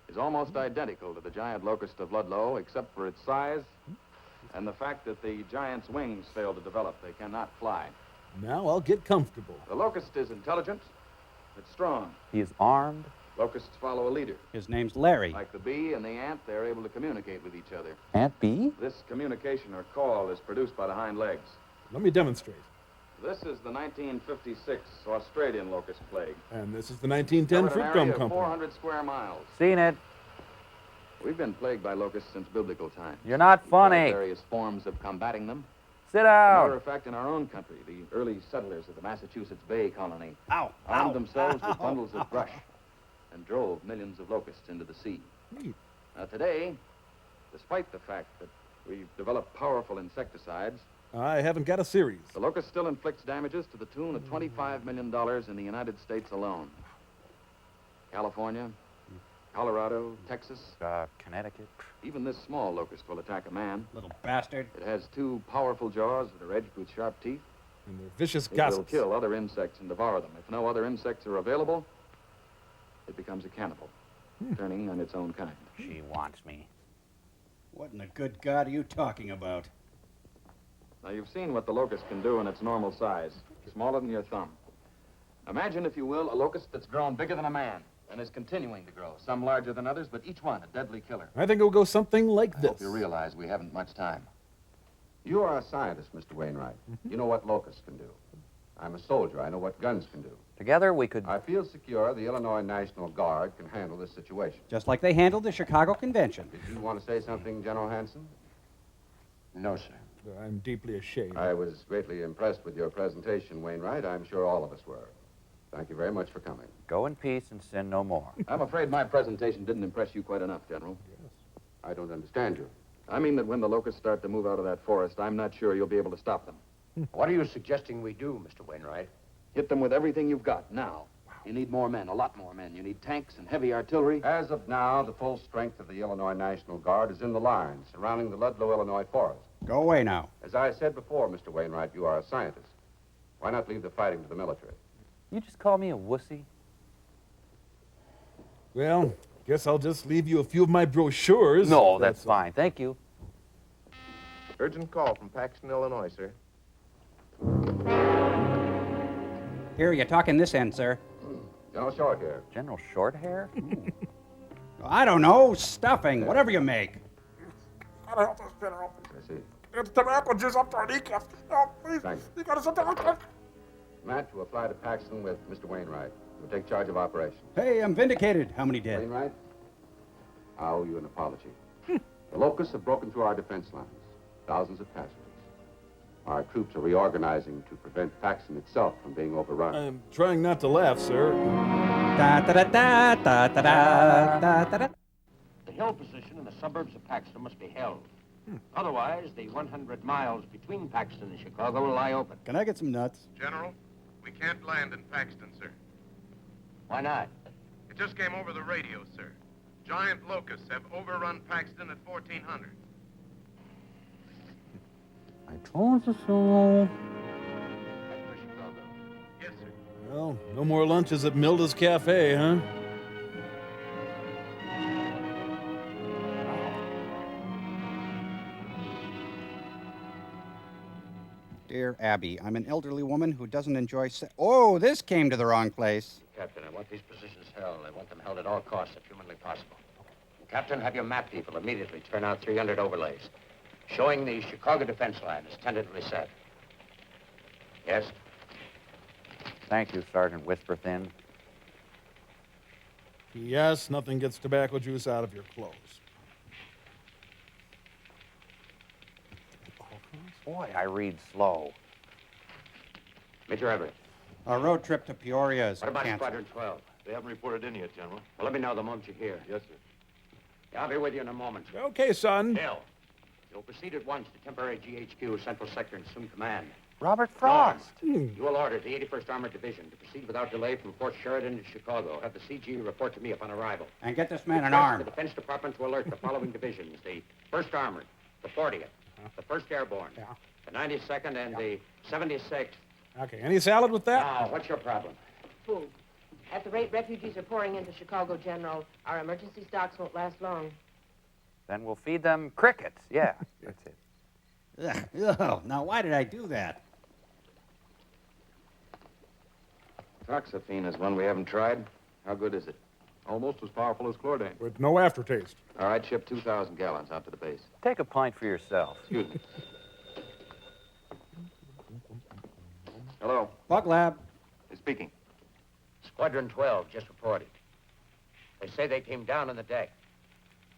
is almost identical to the giant locust of Ludlow, except for its size and the fact that the giant's wings fail to develop. They cannot fly. Now I'll get comfortable. The locust is intelligent. It's strong. He is armed. Locusts follow a leader. His name's Larry. Like the bee and the ant, they're able to communicate with each other. Aunt Bee? This communication or call is produced by the hind legs. Let me demonstrate. This is the 1956 Australian locust plague. And this is the 1910 Covered an Fruit area Gum of Company. 400 square miles. Seen it. We've been plagued by locusts since biblical times. You're not We've funny. tried various forms of combating them. Sit As a matter down. of fact, in our own country, the early settlers of the Massachusetts Bay Colony Ow, armed ow, themselves ow, with bundles ow. of brush and drove millions of locusts into the sea. Neat. Now today, despite the fact that we've developed powerful insecticides, I haven't got a series. the locust still inflicts damages to the tune of $25 million in the United States alone. California, Colorado, Texas, Connecticut. even this small locust will attack a man. Little bastard. It has 2 powerful jaws that are edged with sharp teeth. And they're vicious It will gossips. kill other insects and devour them. If no other insects are available, it becomes a cannibal, turning on its own kind. She wants me. What in the good God are you talking about? Now, you've seen what the locust can do in its normal size, smaller than your thumb. Imagine, if you will, a locust that's grown bigger than a man and is continuing to grow, some larger than others, but each one a deadly killer. I think it'll go something like I this. hope you realize we haven't much time. You are a scientist, Mr. Wainwright. You know what locusts can do. I'm a soldier. I know what guns can do. Together, we could... I feel secure the Illinois National Guard can handle this situation. Just like they handled the Chicago Convention. Did you want to say something, General Hanson? No, sir. I'm deeply ashamed. I was greatly impressed with your presentation, Wainwright. I'm sure all of us were. Thank you very much for coming. Go in peace and sin no more. I'm afraid my presentation didn't impress you quite enough, General. Yes. I don't understand you. I mean that when the locusts start to move out of that forest, I'm not sure you'll be able to stop them. What are you suggesting we do, Mr. Wainwright? Hit them with everything you've got, now. You need more men, a lot more men. You need tanks and heavy artillery. As of now, the full strength of the Illinois National Guard is in the lines surrounding the Ludlow, Illinois forest. Go away now. As I said before, Mr. Wainwright, you are a scientist. Why not leave the fighting to the military? You just call me a wussy? Well, guess I'll just leave you a few of my brochures. No, that's fine. Thank you. Urgent call from Paxton, Illinois, sir. Here, you're talking this end, sir. General Shorthair. General Shorthair? I don't know. Stuffing, whatever you make. I see. It's tobacco juice up to our kneecaps. Oh, please. Thanks. You got us Matt, you apply to Paxton with Mr. Wainwright. You'll take charge of operations. Hey, I'm vindicated. How many dead? Wainwright, I owe you an apology. The locusts have broken through our defense lines. Thousands of casualties. Our troops are reorganizing to prevent Paxton itself from being overrun. I'm trying not to laugh, sir. The hill position in the suburbs of Paxton must be held. Otherwise, the 100 miles between Paxton and Chicago will lie open. Can I get some nuts? General, we can't land in Paxton, sir. Why not? It just came over the radio, sir. Giant locusts have overrun Paxton at 1400. I told you so. Yes, sir. Well, no more lunches at Milda's Cafe, huh? Dear Abby, I'm an elderly woman who doesn't enjoy Oh, this came to the wrong place. Captain, I want these positions held. I want them held at all costs, if humanly possible. Captain, have your map people immediately turn out 300 overlays, showing the Chicago defense line as tentatively set. Yes? Thank you, Sergeant Whisperthin. Yes, nothing gets tobacco juice out of your clothes. Boy, I read slow. Major Everett. Our road trip to Peoria is What about canceled. Squadron 12? They haven't reported in yet, General. Well, let me know the moment you hear. Yes, sir. Yeah, I'll be with you in a moment. Okay, son. Bill, you'll proceed at once to temporary GHQ, Central Sector, and assume command. Robert Frost. You will order the 81st Armored Division to proceed without delay from Fort Sheridan to Chicago. Have the CG report to me upon arrival. And get this man an Request arm. The Defense Department to alert the following divisions: the 1st Armored, the 40th, the 1st Airborne, the 92nd, and the 76th. Okay, any salad with that? Now, what's your problem? Food. At the rate refugees are pouring into Chicago, General, our emergency stocks won't last long. Then we'll feed them crickets. Yeah, that's it. Ugh, now, why did I do that? Toxaphene is one we haven't tried. How good is it? Almost as powerful as chlordane. With no aftertaste. All right, ship 2,000 gallons out to the base. Take a pint for yourself. Excuse me. Hello. Bug Lab. He's speaking. Squadron 12 just reported. They say they came down on the deck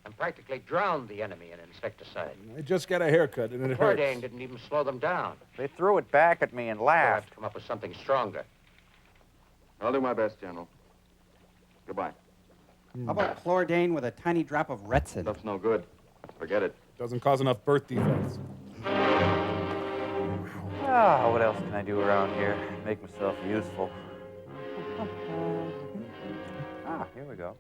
and practically drowned the enemy in insecticide. I just got a haircut and it hurts. Chlordane didn't even slow them down. They threw it back at me and They'll have laughed. to come up with something stronger. I'll do my best, General. Goodbye. How about chlordane with a tiny drop of retsin? Stuff's no good. Forget it. Doesn't cause enough birth defects. Ah, what else can I do around here? Make myself useful. Ah, here we go.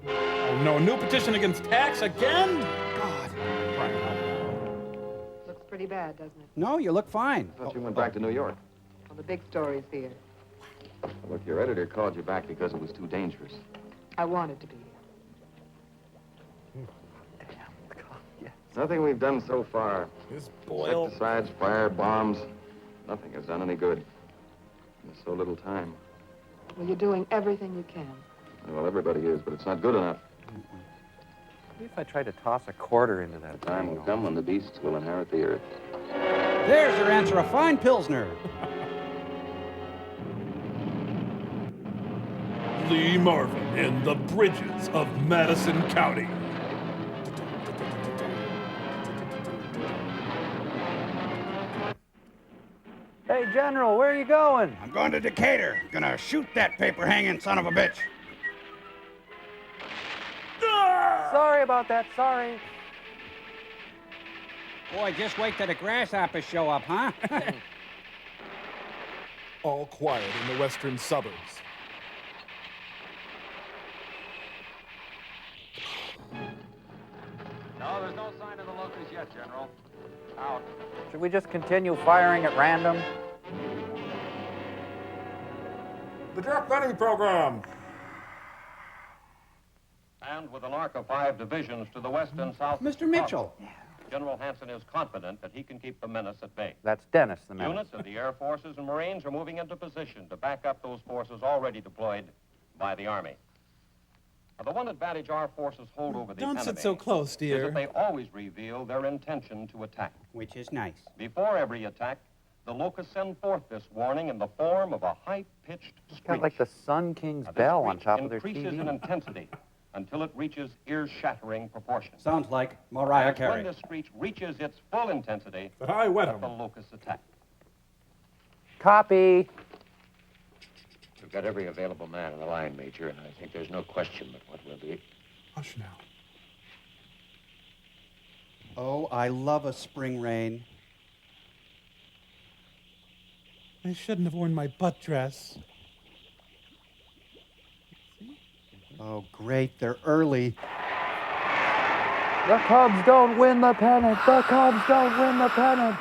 Oh, no, new petition against tax again? God. Looks pretty bad, doesn't it? No, you look fine. I thought you went back to New York. Well, the big story's here. Look, your editor called you back because it was too dangerous. I wanted to be here. Nothing we've done so far. This boil. Insecticides, fire, bombs. Nothing has done any good. In so little time. Well, you're doing everything you can. Well, everybody is, but it's not good enough. Maybe if I try to toss a quarter into that The time thing. will come when the beasts will inherit the earth. There's your answer, a fine Pilsner. Lee Marvin in the bridges of Madison County. Hey, General, where are you going? I'm going to Decatur. Gonna shoot that paper-hanging son of a bitch. Sorry about that, sorry. Boy, just wait till the grasshoppers show up, huh? All quiet in the western suburbs. No, there's no sign of the locusts yet, General. Out. Should we just continue firing at random? The Jack Benny program. And with an arc of 5 divisions to the west and south. Mr. Mitchell. General Hanson is confident that he can keep the menace at bay. That's Dennis, the menace. Units of the Air Forces and Marines are moving into position to back up those forces already deployed by the Army. Now, the one advantage our forces hold over the enemy Don't sit so close, is dear. that they always reveal their intention to attack. Which is nice. Before every attack, the locusts send forth this warning in the form of a high-pitched It's screech. got like the Sun King's Now, this bell on screech top of their increases TV. in intensity until it reaches ear-shattering proportions. Sounds like Mariah And Carey. when this screech reaches its full intensity, But I wet that 'em. the locusts attack. Copy. We've got every available man in the line, Major, and I think there's no question but what will be. Hush now. Oh, I love a spring rain. I shouldn't have worn my butt dress. Oh, great, they're early. The Cubs don't win the pennant. The Cubs don't win the pennant.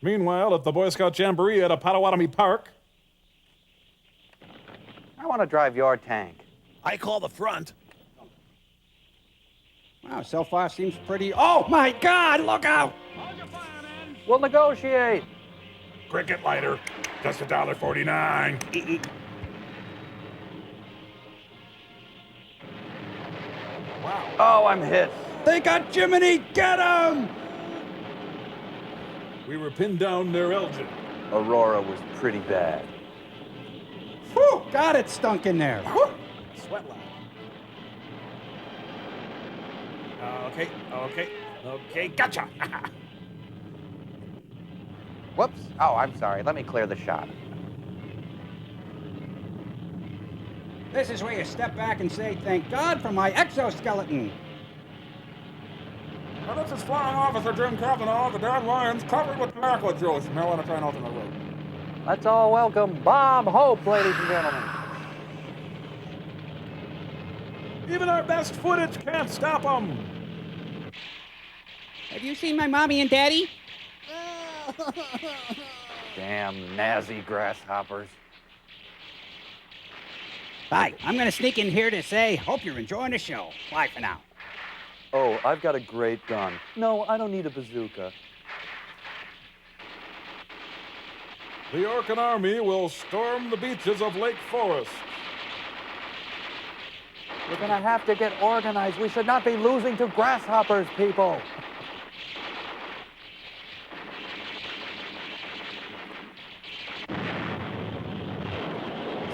Meanwhile, at the Boy Scout Jamboree at a Potawatomi Park. I want to drive your tank. I call the front. Wow, so far seems pretty... Oh, my God, look out! We'll negotiate. Cricket lighter. Just $1.49. Wow. Oh, I'm hit. They got Jiminy, get him! We were pinned down near Elgin. Aurora was pretty bad. Whew, God, it stunk in there. Sweat line. Okay, gotcha. Whoops. Oh, I'm sorry. Let me clear the shot. This is where you step back and say, thank God for my exoskeleton. Now, this is Flying Officer Jim Kavanaugh, the Dead Lions, covered with tobacco juice. Now, I want to try an alternate route. Let's all welcome Bob Hope, ladies and gentlemen. Even our best footage can't stop them. Have you seen my mommy and daddy? Damn Nazi grasshoppers. Hi, I'm going to sneak in here to say, hope you're enjoying the show. Bye for now. Oh, I've got a great gun. No, I don't need a bazooka. The Orkan Army will storm the beaches of Lake Forest. We're gonna have to get organized. We should not be losing to grasshoppers, people.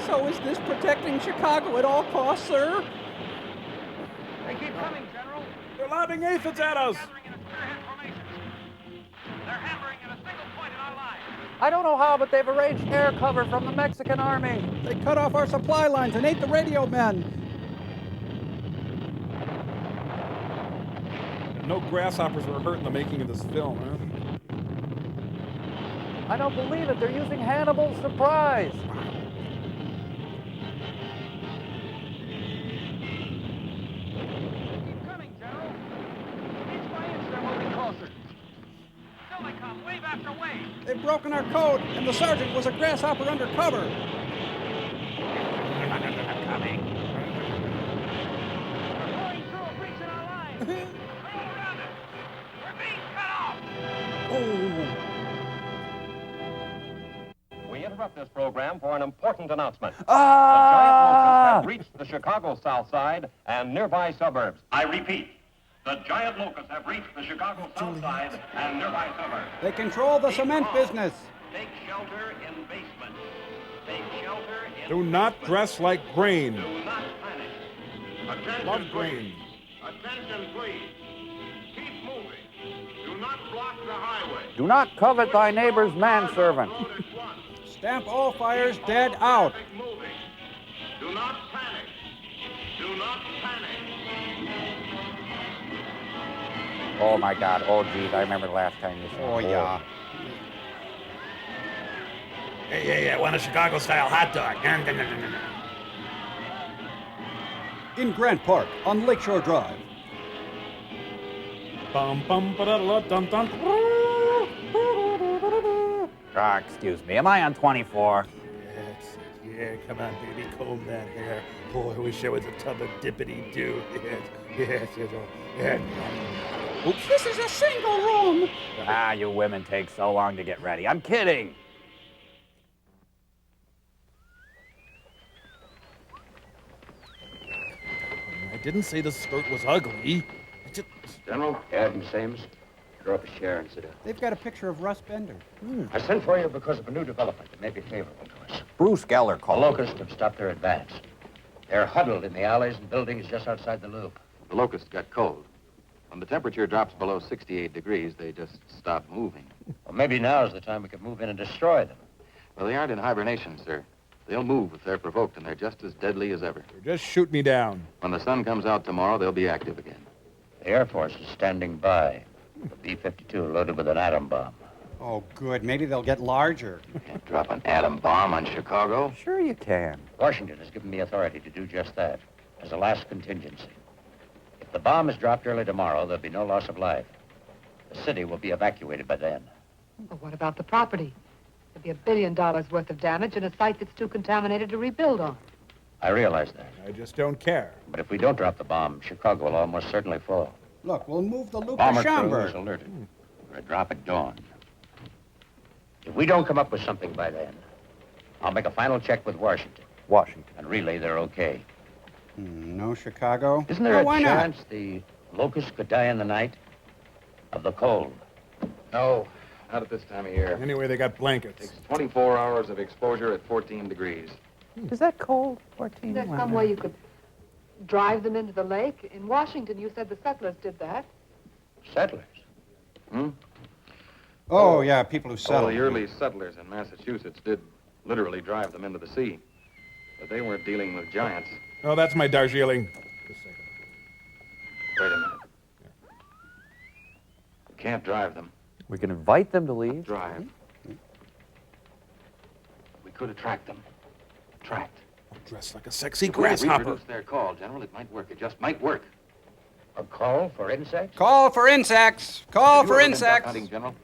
So is this protecting Chicago at all costs, sir? They keep coming, General. They're lobbing aphids at us. Gathering in a spearhead formation. They're hammering at a single point in our line. I don't know how, but they've arranged air cover from the Mexican army. They cut off our supply lines and ate the radio men. No grasshoppers were hurt in the making of this film, huh? I don't believe it. They're using Hannibal's surprise. Keep coming, General. Inch by inch, they're moving closer. Still they come, wave after wave. They've broken our code, and the sergeant was a grasshopper undercover. Coming. We're going through a breach in our line. They're all around us. We're being cut off. We interrupt this program for an important announcement. The giant locusts have reached the Chicago South Side and nearby suburbs. I repeat, the giant locusts have reached the Chicago South Side and nearby suburbs. They control the cement business. Take shelter in basements. Take shelter Do not dress like grain. Do not panic. Attention, Love please. grain. Attention, please. Keep moving. Do not block the highway. Do not covet thy neighbor's manservant. Stamp all fires dead out. Moving. Do not panic. Do not panic. Oh my God. Oh geez, I remember the last time you said. Oh, yeah. Hey, I want a Chicago-style hot dog. In Grant Park on Lakeshore Drive. Bum bum ba da da dum dum. Ah, excuse me. Am I on 24? Yeah, come on, baby, comb that hair. Boy, I wish I was a tub of dippity-doo. Yes. Oops, this is a single room. Ah, you women take so long to get ready. I'm kidding. I didn't say the skirt was ugly. General? Captain Sames, draw up a chair and sit down. They've got a picture of Russ Bender. I sent for you because of a new development that may be favorable to us. Bruce Geller The called. locusts have stopped their advance. They're huddled in the alleys and buildings just outside the loop. The locusts got cold. When the temperature drops below 68 degrees, they just stop moving. Well, maybe now's the time we could move in and destroy them. Well, they aren't in hibernation, sir. They'll move if they're provoked, and they're just as deadly as ever. Just shoot me down. When the sun comes out tomorrow, they'll be active again. The Air Force is standing by. The B-52 loaded with an atom bomb. Oh, good. Maybe they'll get larger. Can't drop an atom bomb on Chicago. Sure you can. Washington has given me authority to do just that, as a last contingency. If the bomb is dropped early tomorrow, there'll be no loss of life. The city will be evacuated by then. But what about the property? There'll be $1 billion worth of damage in a site that's too contaminated to rebuild on. I realize that. I just don't care. But if we don't drop the bomb, Chicago will almost certainly fall. Look, we'll move the loop Bomber to crew is Schaumburg. alerted for a drop at dawn. If we don't come up with something by then, I'll make a final check with Washington. And relay they're okay. No Chicago? Isn't there Oh, a why chance the locusts could die in the night of the cold? No, not at this time of year. Anyway, they got blankets. Takes 24 hours of exposure at 14 degrees. Is that cold? 14? Is there some way you could drive them into the lake? In Washington, you said the settlers did that. Settlers? Hmm? Oh, yeah, people who Oh, settled. the early settlers in Massachusetts did literally drive them into the sea. But they weren't dealing with giants. Oh, that's my Darjeeling. Wait a minute. We can't drive them. We can invite them to leave. Drive. We could attract them. Attract. Dressed like a sexy If we grasshopper. reproduce their call, General, it might work. It just might work. A call for insects? Call for insects. Call Have you for ever been duck insects. hunting, General?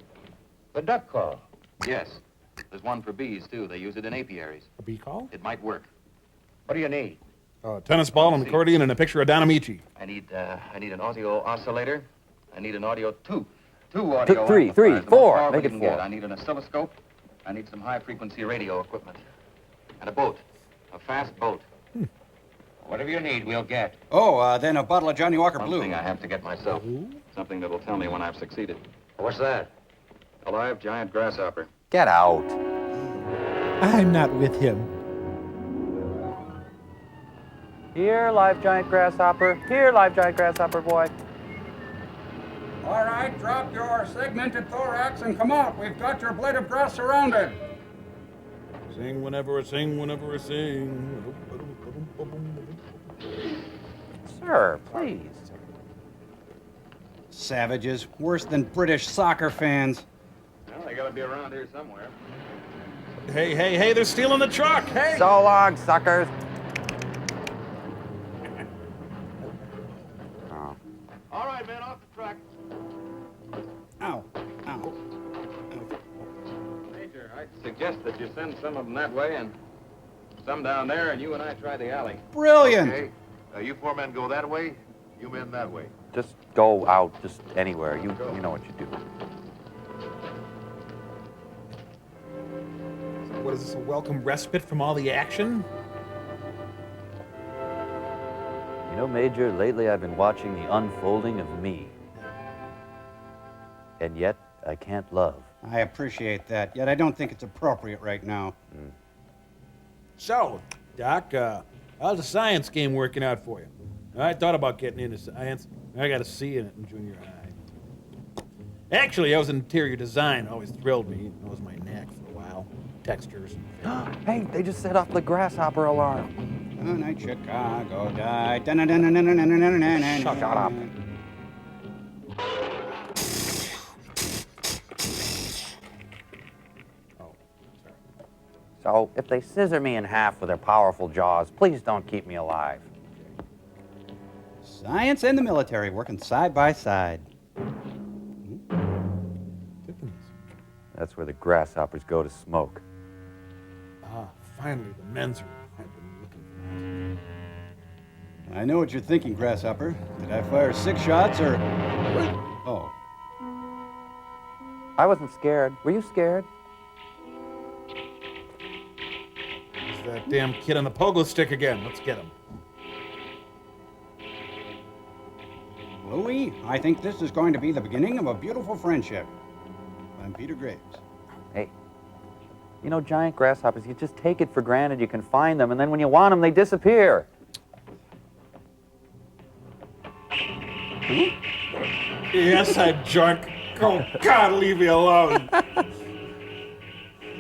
The duck call? Yes. There's one for bees, too. They use it in apiaries. A bee call? It might work. What do you need? A tennis ball, an accordion, and a picture of Don Amici. I need an audio oscillator. I need an audio two audio Three, amplifiers, the most four. powerful Make you it can four. get. I need an oscilloscope. I need some high-frequency radio equipment. And a boat. A fast boat. Whatever you need, we'll get. Oh, then a bottle of Johnny Walker Blue. Something I have to get myself. Something that'll tell me when I've succeeded. What's that? A live giant grasshopper. Get out. I'm not with him. Here, live giant grasshopper. Here, live giant grasshopper boy. All right, drop your segmented thorax and come up. We've got your blade of grass surrounded. Sing whenever I sing, whenever I sing. Sir, please. Savages, worse than British soccer fans. Well, they gotta be around here somewhere. Hey, they're stealing the truck. Hey! So long, suckers. Oh. All right, man, off the track. Ow, ow. Major, I suggest that you send some of them that way and some down there, and you and I try the alley. Brilliant. Okay. You four men go that way, you men that way. Just go out, just anywhere. You know what you do. What is this, a welcome respite from all the action? You know, Major, lately I've been watching the unfolding of me. And yet, I can't love. I appreciate that, yet I don't think it's appropriate right now. So, Doc, how's the science game working out for you? I thought about getting into science. I got a C in it in junior high. Actually, I was in interior design. Always thrilled me. It was my knack for a while. Textures. Hey, they just set off the grasshopper alarm. Tonight Chicago died. Shut up. So, if they scissor me in half with their powerful jaws, please don't keep me alive. Science and the military working side by side. That's where the grasshoppers go to smoke. Ah, finally, the men's room. I've been looking for I know what you're thinking, Grasshopper. Did I fire 6 shots or... Oh. I wasn't scared. Were you scared? It's that damn kid on the pogo stick again. Let's get him. Louis, I think this is going to be the beginning of a beautiful friendship. I'm Peter Graves. Hey, you know, giant grasshoppers, you just take it for granted you can find them, and then when you want them, they disappear. Yes, I jerk. Oh, God, leave me alone.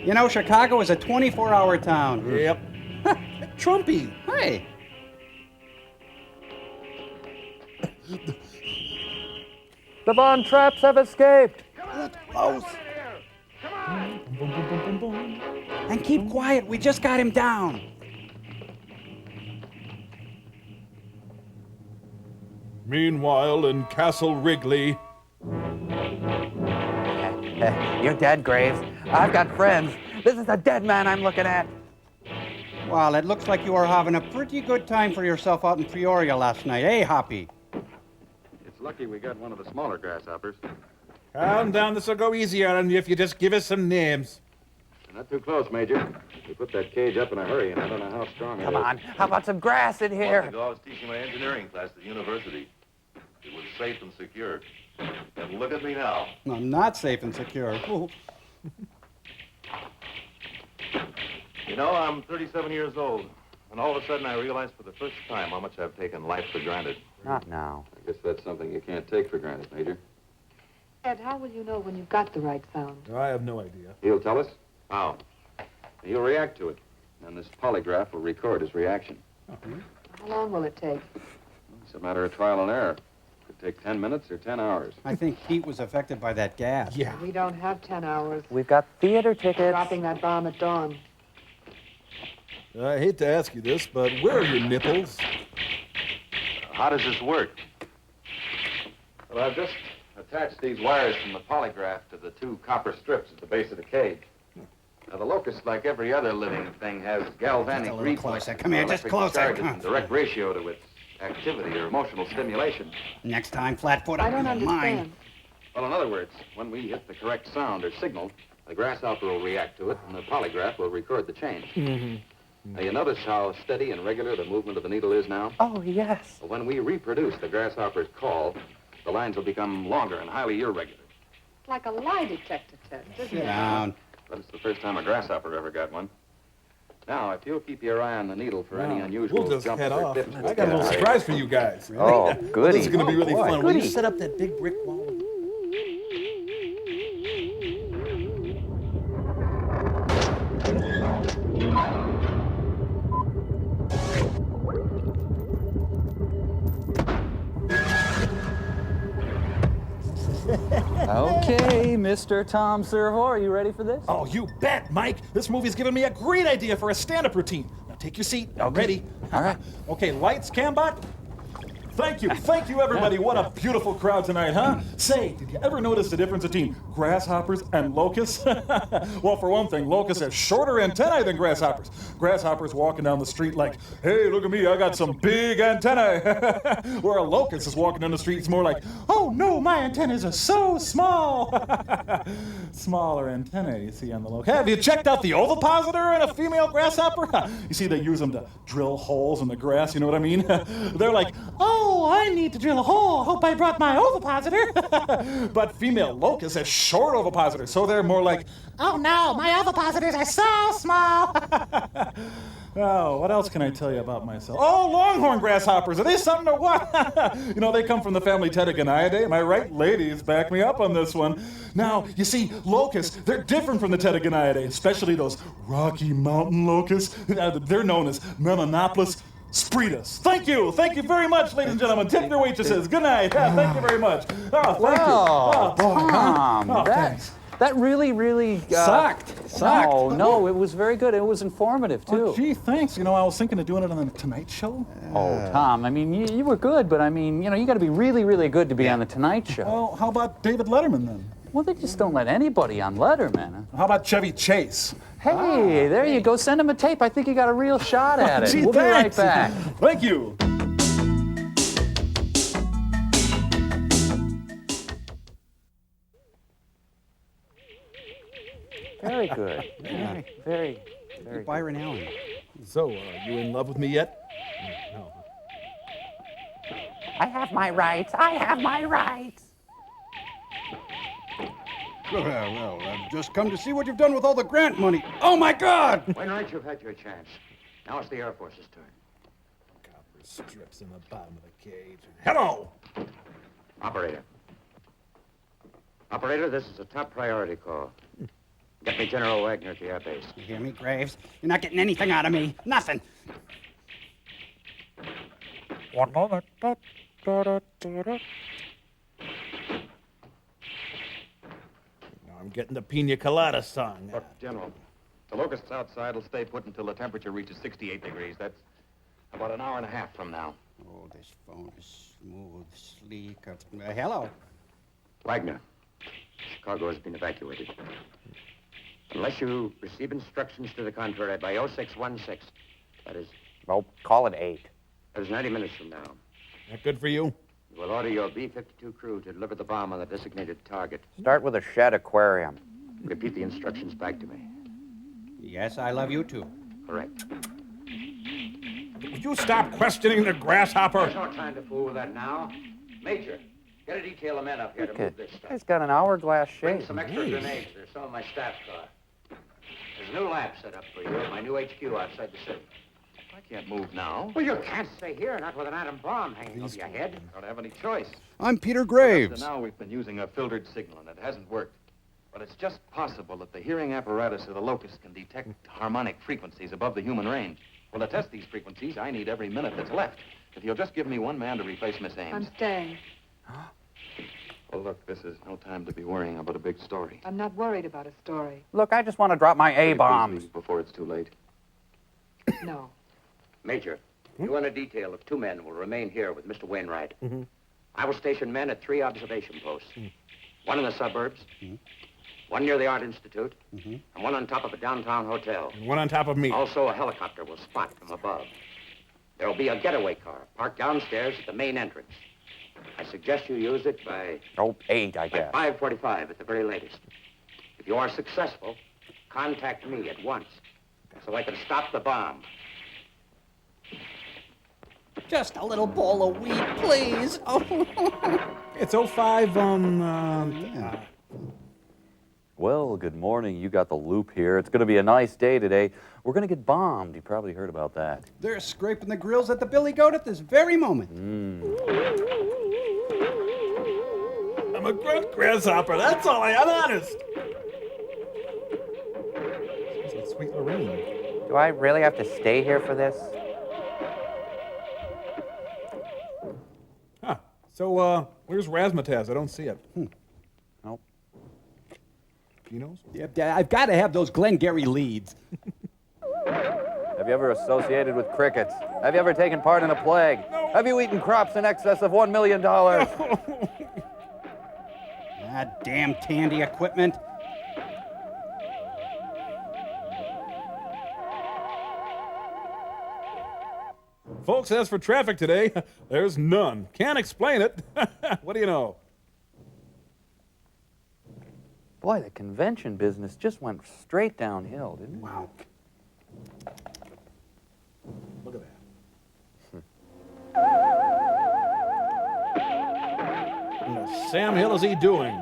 You know, Chicago is a 24-hour town. Yep. Trumpy. Hey. The Von Trapps have escaped. Close. And keep quiet. We just got him down. Meanwhile, in Castle Wrigley. You're dead, Graves. I've got friends. This is a dead man I'm looking at. Well, it looks like you are having a pretty good time for yourself out in Peoria last night, eh, Hoppy? It's lucky we got one of the smaller grasshoppers. Calm down. This will go easy on you if you just give us some names. Not too close, Major. We put that cage up in a hurry, and I don't know how strong it is. Come on. How about some grass in Long here? ago, I was teaching my engineering class at the university. It was safe and secure. And look at me now. No, not safe and secure. Ooh. You know, I'm 37 years old, and all of a sudden I realized for the first time how much I've taken life for granted. Not now. I guess that's something you can't take for granted, Major. Ed, how will you know when you've got the right sound? I have no idea. He'll tell us? How? He'll react to it, and this polygraph will record his reaction. How long will it take? It's a matter of trial and error. Could take 10 minutes or 10 hours. I think Pete was affected by that gas. Yeah. We don't have 10 hours. We've got theater tickets. Dropping that bomb at dawn. I hate to ask you this, but where are your nipples? How does this work? Well, I've just attached these wires from the polygraph to the 2 copper strips at the base of the cage. Now, the locust, like every other living thing, has galvanic Just a little reflex. closer. Come here, just electric closer. charges Come in direct ratio to its activity or emotional stimulation. Next time, Flatfoot, I I'll don't be understand. mine. Well, in other words, when we hit the correct sound or signal, the grasshopper will react to it, and the polygraph will record the change. Now, you notice how steady and regular the movement of the needle is now? Oh, yes. Well, when we reproduce the grasshopper's call, the lines will become longer and highly irregular. It's like a lie detector test, isn't Sit it? down. But it's the first time a grasshopper ever got one. Now, if you'll keep your eye on the needle for any unusual We'll just jumps head or off. dips, I got a little surprise for you guys. Oh, goody. This is going to be really boy, fun. Will you goody. set up that big brick wall? Okay, Mr. Tom Servo, are you ready for this? Oh, you bet, Mike. This movie's given me a great idea for a stand-up routine. Now take your seat. I'm ready. All right. Okay, lights, Cambot. Thank you, everybody. What a beautiful crowd tonight, huh? Say, did you ever notice the difference between grasshoppers and locusts? Well, for one thing, locusts have shorter antennae than grasshoppers. Grasshoppers walking down the street like, hey, look at me, I got some big antennae. Where a locust is walking down the street, it's more like, oh no, my antennas are so small. Smaller antennae you see on the locust. Have you checked out the ovipositor in a female grasshopper? You see, they use them to drill holes in the grass, you know what I mean? They're like, oh, I need to drill a hole. Hope I brought my ovipositor. But female locusts have short ovipositors, so they're more like, oh no, my ovipositors are so small. Oh, what else can I tell you about myself? Oh, longhorn grasshoppers. Are they something or what? You know, they come from the family Tedogoniidae. Am I right? Ladies, back me up on this one. Now, you see, locusts, they're different from the Tedogoniidae, especially those Rocky Mountain locusts. They're known as Melanopolis spretus. Thank you very much, ladies and gentlemen. Tip your waitresses. Good night. Yeah, thank you very much. Oh, thank you. Oh, boy, Tom, huh? Oh, thanks. that really Sucked. No, it was very good. It was informative too. Oh, gee, thanks. You know, I was thinking of doing it on the Tonight Show. Oh, Tom, I mean, you were good, but I mean, you know, you got to be really good to be on the Tonight Show. Well, how about David Letterman then? Well, they just don't let anybody on Letterman. How about Chevy Chase? Hey, there you go. Send him a tape. I think you got a real shot at it. Gee, We'll thanks. be right back. Thank you. Very good. Very good. Byron Allen. So, you in love with me yet? No. I have my rights. I have my rights. Well, I've just come to see what you've done with all the grant money. Oh, my God! Wainwright, you've had your chance. Now it's the Air Force's turn. Copper strips in the bottom of the cage. Hello! Operator. Operator, this is a top priority call. Get me General Wagner at the air base. You hear me, Graves? You're not getting anything out of me. Nothing. One moment. I'm getting the Pina Colada song. Look, General, the locusts outside will stay put until the temperature reaches 68 degrees. That's about an hour and a half from now. Oh, this phone is smooth, sleek. Hello. Wagner, Chicago has been evacuated. Unless you receive instructions to the contrary by 0616, that is... Oh, call it 8. That is 90 minutes from now. That good for you? You will order your B-52 crew to deliver the bomb on the designated target. Start with a shed aquarium. Repeat the instructions back to me. Yes, I love you too. Correct. Would you stop questioning the grasshopper? There's no time to fool with that now. Major, get a detail of men up here to move this stuff. He's got an hourglass shape. Bring some extra grenades. There's some of my staff's car. There's a new lab set up for you at my new HQ outside the city. I can't move now. Well, you can't stay here, not with an atom bomb hanging over your head. I don't have any choice. I'm Peter Up Graves. to now, we've been using a filtered signal, and it hasn't worked. But it's just possible that the hearing apparatus of the locust can detect harmonic frequencies above the human range. Well, to test these frequencies, I need every minute that's left. If you'll just give me one man to replace Miss Ames. I'm staying. Well, look, this is no time to be worrying about a big story. I'm not worried about a story. Look, I just want to drop my A-bombs. Please, before it's too late. No. Major, you and a detail of 2 men will remain here with Mr. Wainwright. Mm-hmm. I will station men at 3 observation posts. One in the suburbs, one near the Art Institute, and one on top of a downtown hotel. And one on top of me. Also, a helicopter will spot from above. There will be a getaway car parked downstairs at the main entrance. I suggest you use it by... Oh, 8, I guess. 5:45 at the very latest. If you are successful, contact me at once so I can stop the bomb. Just a little bowl of weed, please. Oh. It's 05 Well, good morning. You got the loop here. It's going to be a nice day today. We're going to get bombed. You probably heard about that. They're scraping the grills at the Billy Goat at this very moment. I'm a grunt grasshopper. That's all I am, honest. It's Sweet Lorraine. Do I really have to stay here for this? Huh. So, where's Razzmatazz? I don't see it. Nope. Pinos? Yeah, I've got to have those Glengarry leads. Have you ever associated with crickets? Have you ever taken part in a plague? No. Have you eaten crops in excess of $1 million? Ah, damn Tandy equipment. Folks, as for traffic today, there's none. Can't explain it. What do you know? Boy, the convention business just went straight downhill, didn't it? Wow. Look at that. What the Sam Hill is he doing?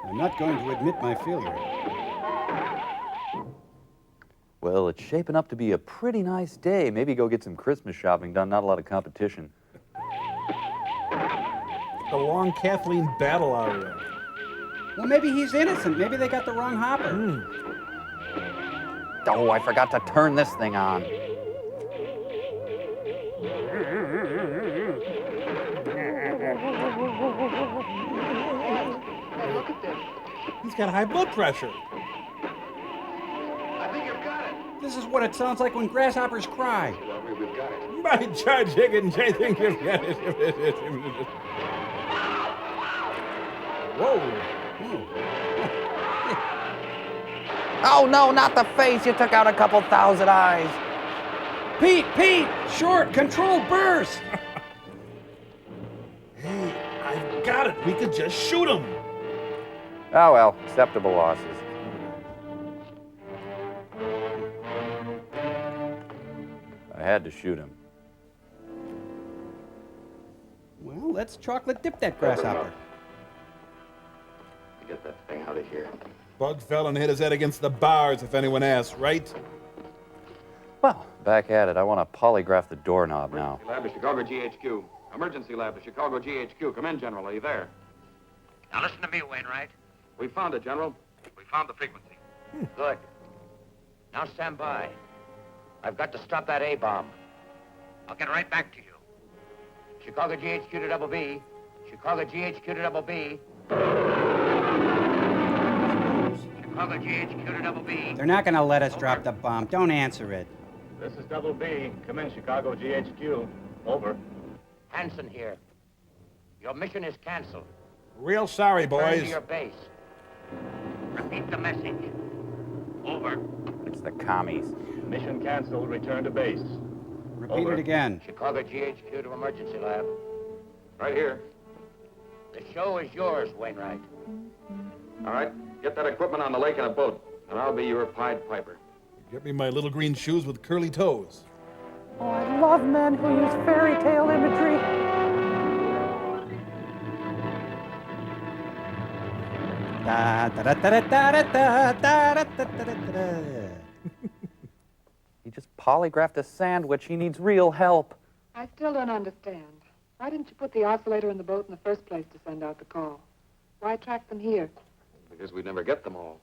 I'm not going to admit my failure. Well, it's shaping up to be a pretty nice day. Maybe go get some Christmas shopping done. Not a lot of competition. The long Kathleen battle aria. Well, maybe he's innocent. Maybe they got the wrong hopper. Oh, I forgot to turn this thing on. Hey, look at this. He's got high blood pressure. I think you've got it. This is what it sounds like when grasshoppers cry. We've got it. By Judge Higgins, I think you've got it. Whoa. Oh, no, not the face. You took out a couple thousand eyes. Pete! Short, controlled burst! Hey, I've got it. We could just shoot him. Oh, well, acceptable losses. I had to shoot him. Well, let's chocolate dip that grasshopper. Get that thing out of here. Bug fell and hit his head against the bars, if anyone asks, right? Well, back at it. I want to polygraph the doorknob now. Lab to Chicago GHQ. Emergency lab to Chicago GHQ. Come in, General. Are you there? Now listen to me, Wainwright. We found it, General. We found the frequency. Good. Now stand by. I've got to stop that A-bomb. I'll get right back to you. Chicago GHQ to double B. Chicago GHQ to double B. Chicago GHQ to double B. They're not going to let us drop the bomb. Don't answer it. This is Double B. Come in, Chicago GHQ. Over. Hanson here. Your mission is canceled. Real sorry, Return to boys. your base. Repeat the message. Over. It's the commies. Mission canceled. Return to base. Repeat it again. Chicago GHQ to emergency lab. Right here. The show is yours, Wainwright. All right. Get that equipment on the lake in a boat, and I'll be your Pied Piper. Get me my little green shoes with curly toes. Oh, I love men who use fairy tale imagery. He just polygraphed a sandwich. He needs real help. I still don't understand. Why didn't you put the oscillator in the boat in the first place to send out the call? Why track them here? Because we'd never get them all.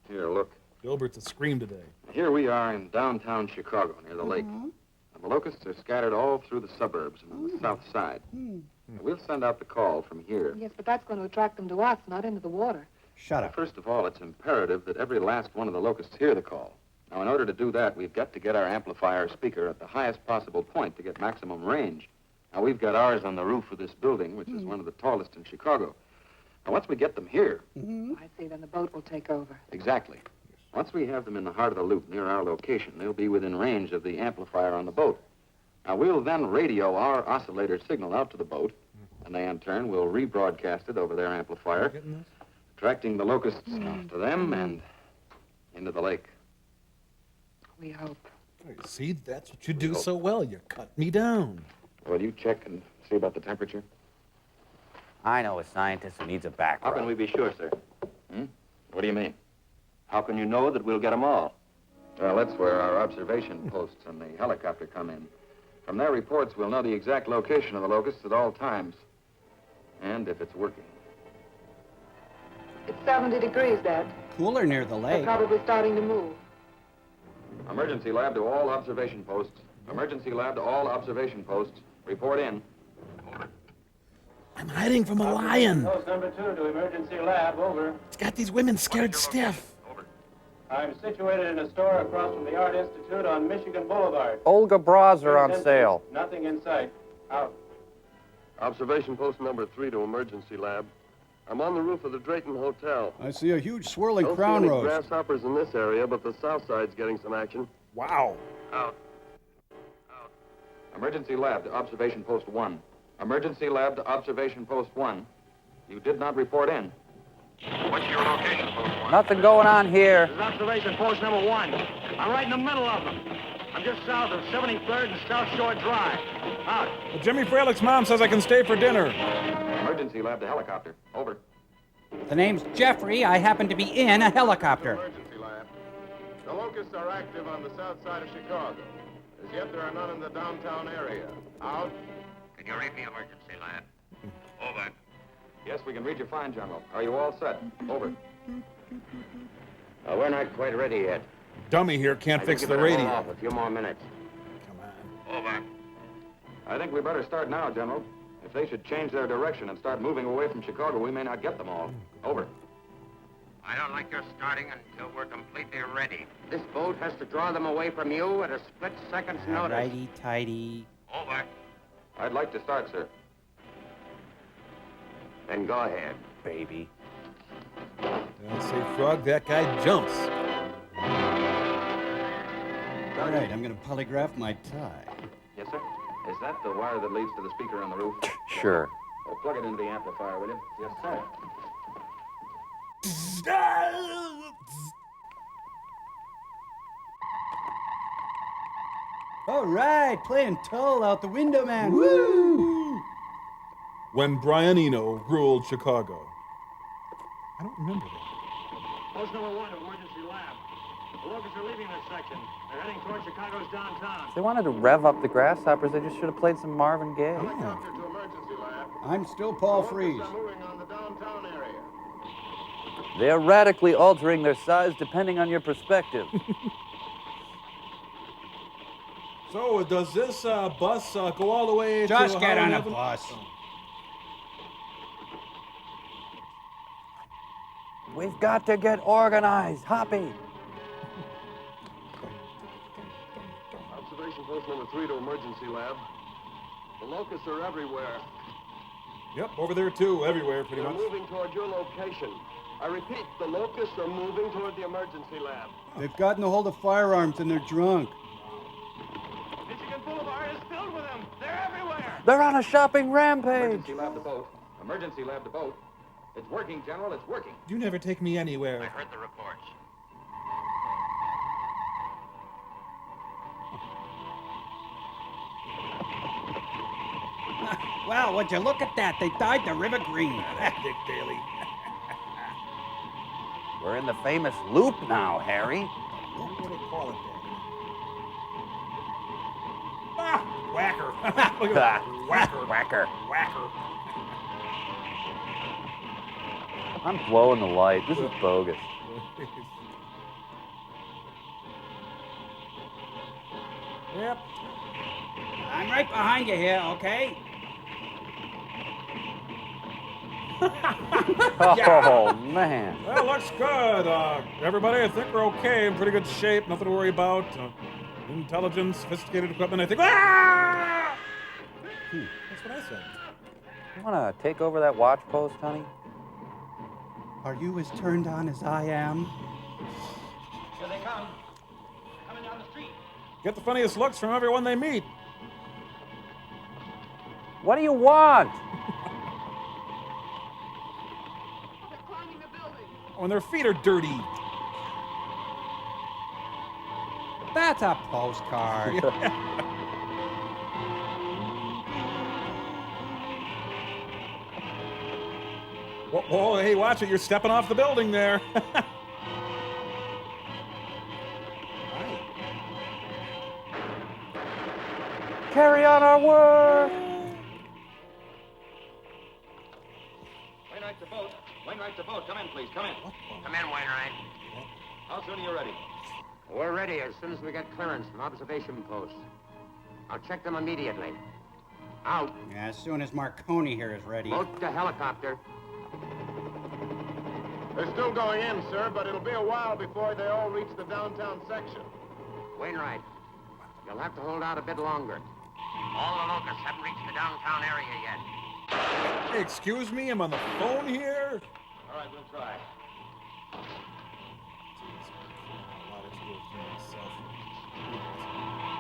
Here, look. Gilbert's a scream today. Here we are in downtown Chicago, near the lake. And the locusts are scattered all through the suburbs and on the south side. We'll send out the call from here. Yes, but that's going to attract them to us, not into the water. Shut up. First of all, it's imperative that every last one of the locusts hear the call. Now, in order to do that, we've got to get our amplifier speaker at the highest possible point to get maximum range. Now, we've got ours on the roof of this building, which is one of the tallest in Chicago. Now, once we get them here... I see, then the boat will take over. Exactly. Once we have them in the heart of the loop near our location, they'll be within range of the amplifier on the boat. Now, we'll then radio our oscillator signal out to the boat, and they, in turn, will rebroadcast it over their amplifier, attracting the locusts to them and into the lake. We hope. See, that's what you do so well. You cut me down. Will you check and see about the temperature? I know a scientist who needs a back How can rub. we be sure, sir? What do you mean? How can you know that we'll get them all? Well, that's where our observation posts and the helicopter come in. From their reports, we'll know the exact location of the locusts at all times. And if it's working. It's 70 degrees, Dad. Cooler near the They're lake. probably starting to move. Emergency lab to all observation posts. Emergency lab to all observation posts. Report in. I'm hiding from a lion. Post number 2 to emergency lab. Over. It's got these women scared stiff. I'm situated in a store across from the Art Institute on Michigan Boulevard. Olga bras are on sale. Nothing in sight. Out. Observation post number 3 to emergency lab. I'm on the roof of the Drayton Hotel. I see a huge swirling Don't crown see any roast. grasshoppers in this area, but the south side's getting some action. Wow. Out. Emergency lab to observation post 1. Emergency lab to observation post 1. You did not report in. What's your location, post 1? Nothing going on here. This is observation post number 1. I'm right in the middle of them. I'm just south of 73rd and South Shore Drive. Out. Well, Jimmy Freilich's mom says I can stay for dinner. Emergency lab to helicopter. Over. The name's Jeffrey. I happen to be in a helicopter. Emergency lab. The locusts are active on the south side of Chicago. As yet, there are none in the downtown area. Out. Can you read the emergency lab? Over. Yes, we can read you fine, General. Are you all set? Over. We're not quite ready yet. Dummy here can't I fix think the you better hold radio. off a few more minutes. Over. I think we better start now, General. If they should change their direction and start moving away from Chicago, we may not get them all. Over. I don't like your starting until we're completely ready. This boat has to draw them away from you at a split second's notice. Righty tighty. Over. I'd like to start, sir. Then go ahead, baby. Don't say frog, that guy jumps. All right, I'm gonna polygraph my tie. Yes, sir. Is that the wire that leads to the speaker on the roof? Sure. Oh, plug it into the amplifier, will you? Yes, sir. All right, playing Tull out the window, man. Woo! When Brian Eno ruled Chicago. I don't remember that. Post number 1 of emergency lab. The locusts are leaving this section. They're heading toward Chicago's downtown. If they wanted to rev up the grasshoppers, they just should have played some Marvin Gaye. Helicopter to emergency lab. I'm still Paul Freeze. Locusts are moving on the downtown area. They are radically altering their size depending on your perspective. So, does this bus go all the way Just to get on a Heaven? bus. We've got to get organized. Hoppy. Observation post number 3 to emergency lab. The locusts are everywhere. Yep, over there too, everywhere pretty They're much. moving toward your location. I repeat, the locusts are moving toward the emergency lab. They've gotten a hold of firearms and they're drunk. Michigan Boulevard is filled with them. They're everywhere. They're on a shopping rampage. Emergency lab to boat. Emergency lab to boat. It's working, General. It's working. You never take me I anywhere. heard the reports. Wow, would you look at that? They dyed the river green. Dick Daly. We're in the famous loop now, Harry. What do they call it there? Ah, whacker. Look at that. Whacker. Whacker. Whacker. I'm blowing the light. This is bogus. Yep. I'm right behind you here, okay? Oh, man. Well, looks good. Everybody, I think we're okay. In pretty good shape. Nothing to worry about. Intelligence, sophisticated equipment. I think. Ah! That's what I said. You want to take over that watch post, honey? Are you as turned on as I am? Here they come. Coming down the street. Get the funniest looks from everyone they meet. What do you want? When their feet are dirty. That's a postcard. Whoa, hey, watch it. You're stepping off the building there. Carry on our work. Wainwright to boat. Wainwright to boat. Come in, please. Come in. Come in, Wainwright. How soon are you ready? We're ready as soon as we get clearance from observation posts. I'll check them immediately. Out. Yeah, as soon as Marconi here is ready. Boat to helicopter. They're still going in, sir, but it'll be a while before they all reach the downtown section. Wainwright, you'll have to hold out a bit longer. All the locusts haven't reached the downtown area yet. Hey, excuse me, I'm on the phone here. All right, we'll try.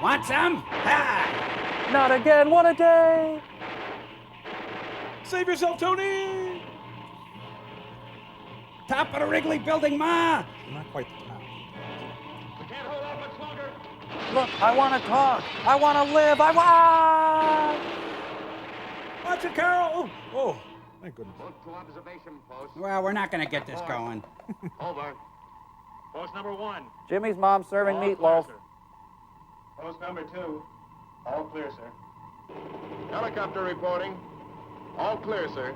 Want some? Ha! Not again. What a day. Save yourself, Tony. Top of the Wrigley building, Ma! Not quite the top. We can't hold out much longer. Look, I want to talk. I want to live. I want. Watch it, Carol. Oh, thank goodness. Boat to observation post. Well, we're not going to get this going. Over. Post number 1. Jimmy's mom serving All meatloaf. clear, sir. Post number 2. All clear, sir. Helicopter reporting. All clear, sir.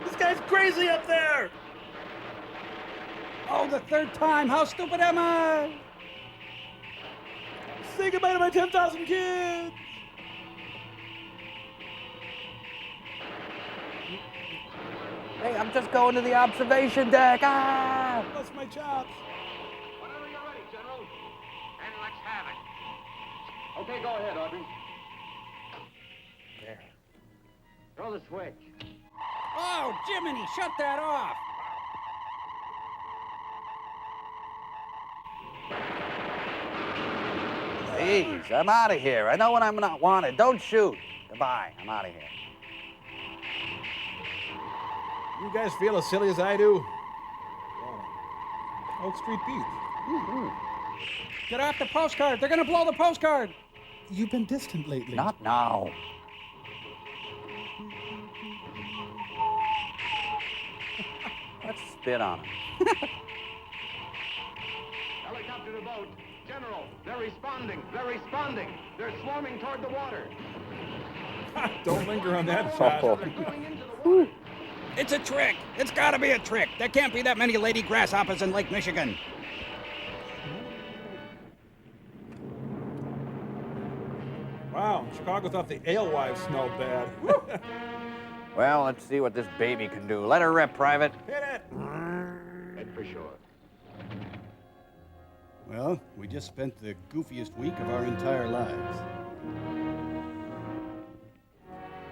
This guy's crazy up there! Oh, the third time. How stupid am I? Say goodbye to my 10,000 kids! Hey, I'm just going to the observation deck. Ah! That's my chops. Whenever you're ready, General. And let's have it. Okay, go ahead, Audrey. There. Throw the switch. Oh, Jiminy, shut that off. Please, I'm out of here. I know when I'm not wanted. Don't shoot. Goodbye. I'm out of here. You guys feel as silly as I do? Oak Street Pete. Get off the postcard. They're going to blow the postcard. You've been distant lately. Not now. Let's spit on him. Helicopter to boat. General, they're responding. They're responding. They're swarming toward the water. Don't linger on that shot. It's a trick. It's got to be a trick. There can't be that many lady grasshoppers in Lake Michigan. Wow, Chicago thought the alewives smelled bad. Well, let's see what this baby can do. Let her rip, Private. Hit it! Hit for sure. Well, we just spent the goofiest week of our entire lives.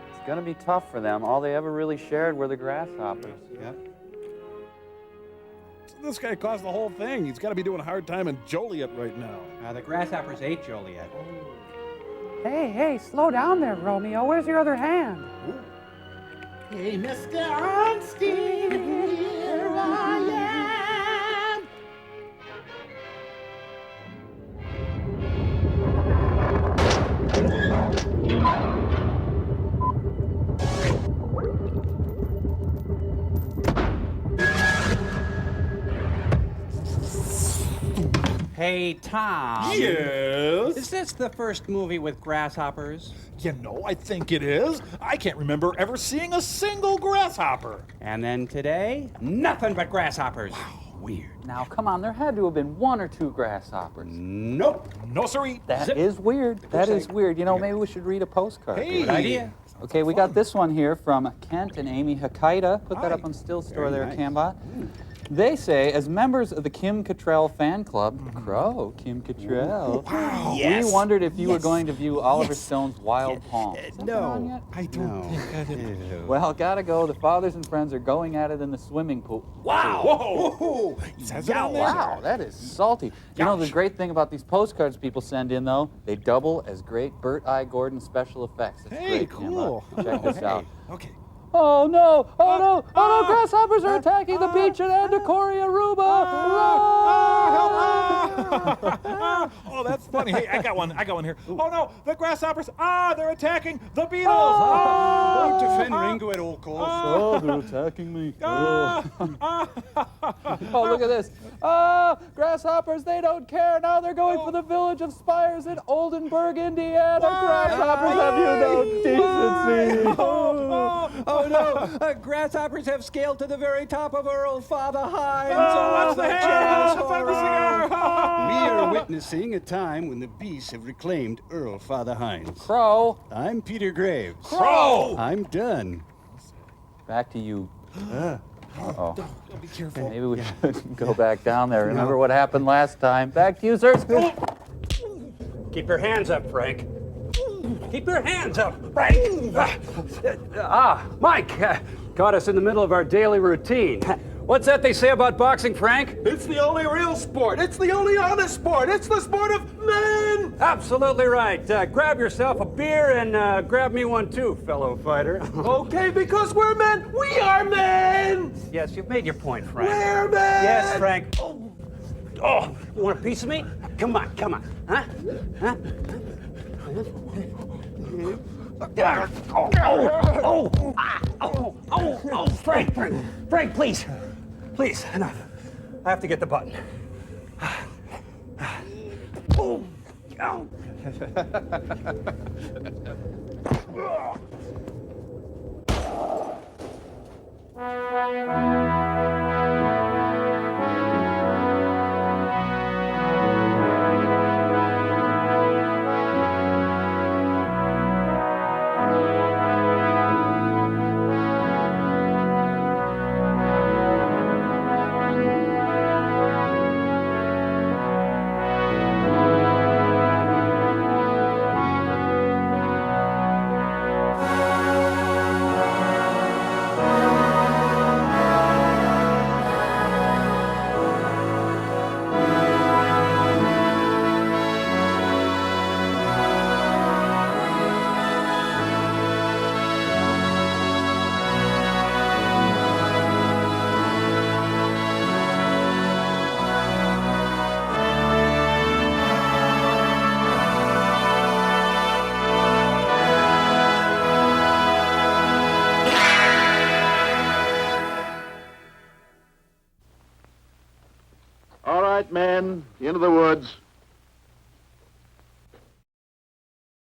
It's going to be tough for them. All they ever really shared were the grasshoppers. Yeah. This guy caused the whole thing. He's got to be doing a hard time in Joliet right now. The grasshoppers ate Joliet. Hey, slow down there, Romeo. Where's your other hand? Hey, Mr. Ornstein, here I am. Hey, Tom. Yes? Is this the first movie with grasshoppers? You know, I think it is. I can't remember ever seeing a single grasshopper. And then today, nothing but grasshoppers. Weird. Now, come on, there had to have been one or two grasshoppers. Nope. No, siree. That is weird. That is weird. You know, maybe we should read a postcard. Hey. Good idea. Okay, we got this one here from Kent and Amy Hakita. Put that up on Still Store there, nice. Cambot. They say, as members of the Kim Cattrall fan club, Crow, Kim Cattrall, Yes. we wondered if you were going to view Oliver Stone's Wild Palms. Is that been on No. yet? I don't think I did. Well, gotta go. The fathers and friends are going at it in the swimming pool. Wow. Whoa! Says it on there. Wow, that is salty. You know, the great thing about these postcards people send in, though, they double as great Burt I. Gordon special effects. It's Hey, great, cool. Cambot. Check this out. Okay. Oh no! Oh no! Oh no! Grasshoppers are attacking the beach at Andacoria, Aruba! Oh, that's funny. Hey, I got one here. Oh no, the grasshoppers! They're attacking the beetles! Don't defend Ringo at all costs. Oh, they're attacking me. Oh, look at this. Oh, grasshoppers, they don't care. Now they're going for the village of Spires in Oldenburg, Indiana. Grasshoppers have you no decency. Oh no! Grasshoppers have scaled to the very top of Earl Father Hines. What's the hand? We are witnessing a time when the beasts have reclaimed Earl Father Hines. Crow. I'm Peter Graves. Crow! I'm done. Back to you. Uh-oh. Be careful. Maybe we should go back down there. Remember what happened last time. Back to you, sir. Keep your hands up, Frank. Keep your hands up, Frank. Mike, caught us in the middle of our daily routine. What's that they say about boxing, Frank? It's the only real sport. It's the only honest sport. It's the sport of men. Absolutely right. Grab yourself a beer and grab me one too, fellow fighter. Okay, because we're men. We are men. Yes, you've made your point, Frank. We're men. Yes, Frank. Oh, you want a piece of me? Come on. Huh? Frank, please. Please, enough. I have to get the button. Oh. Ow. All right, men, into the woods.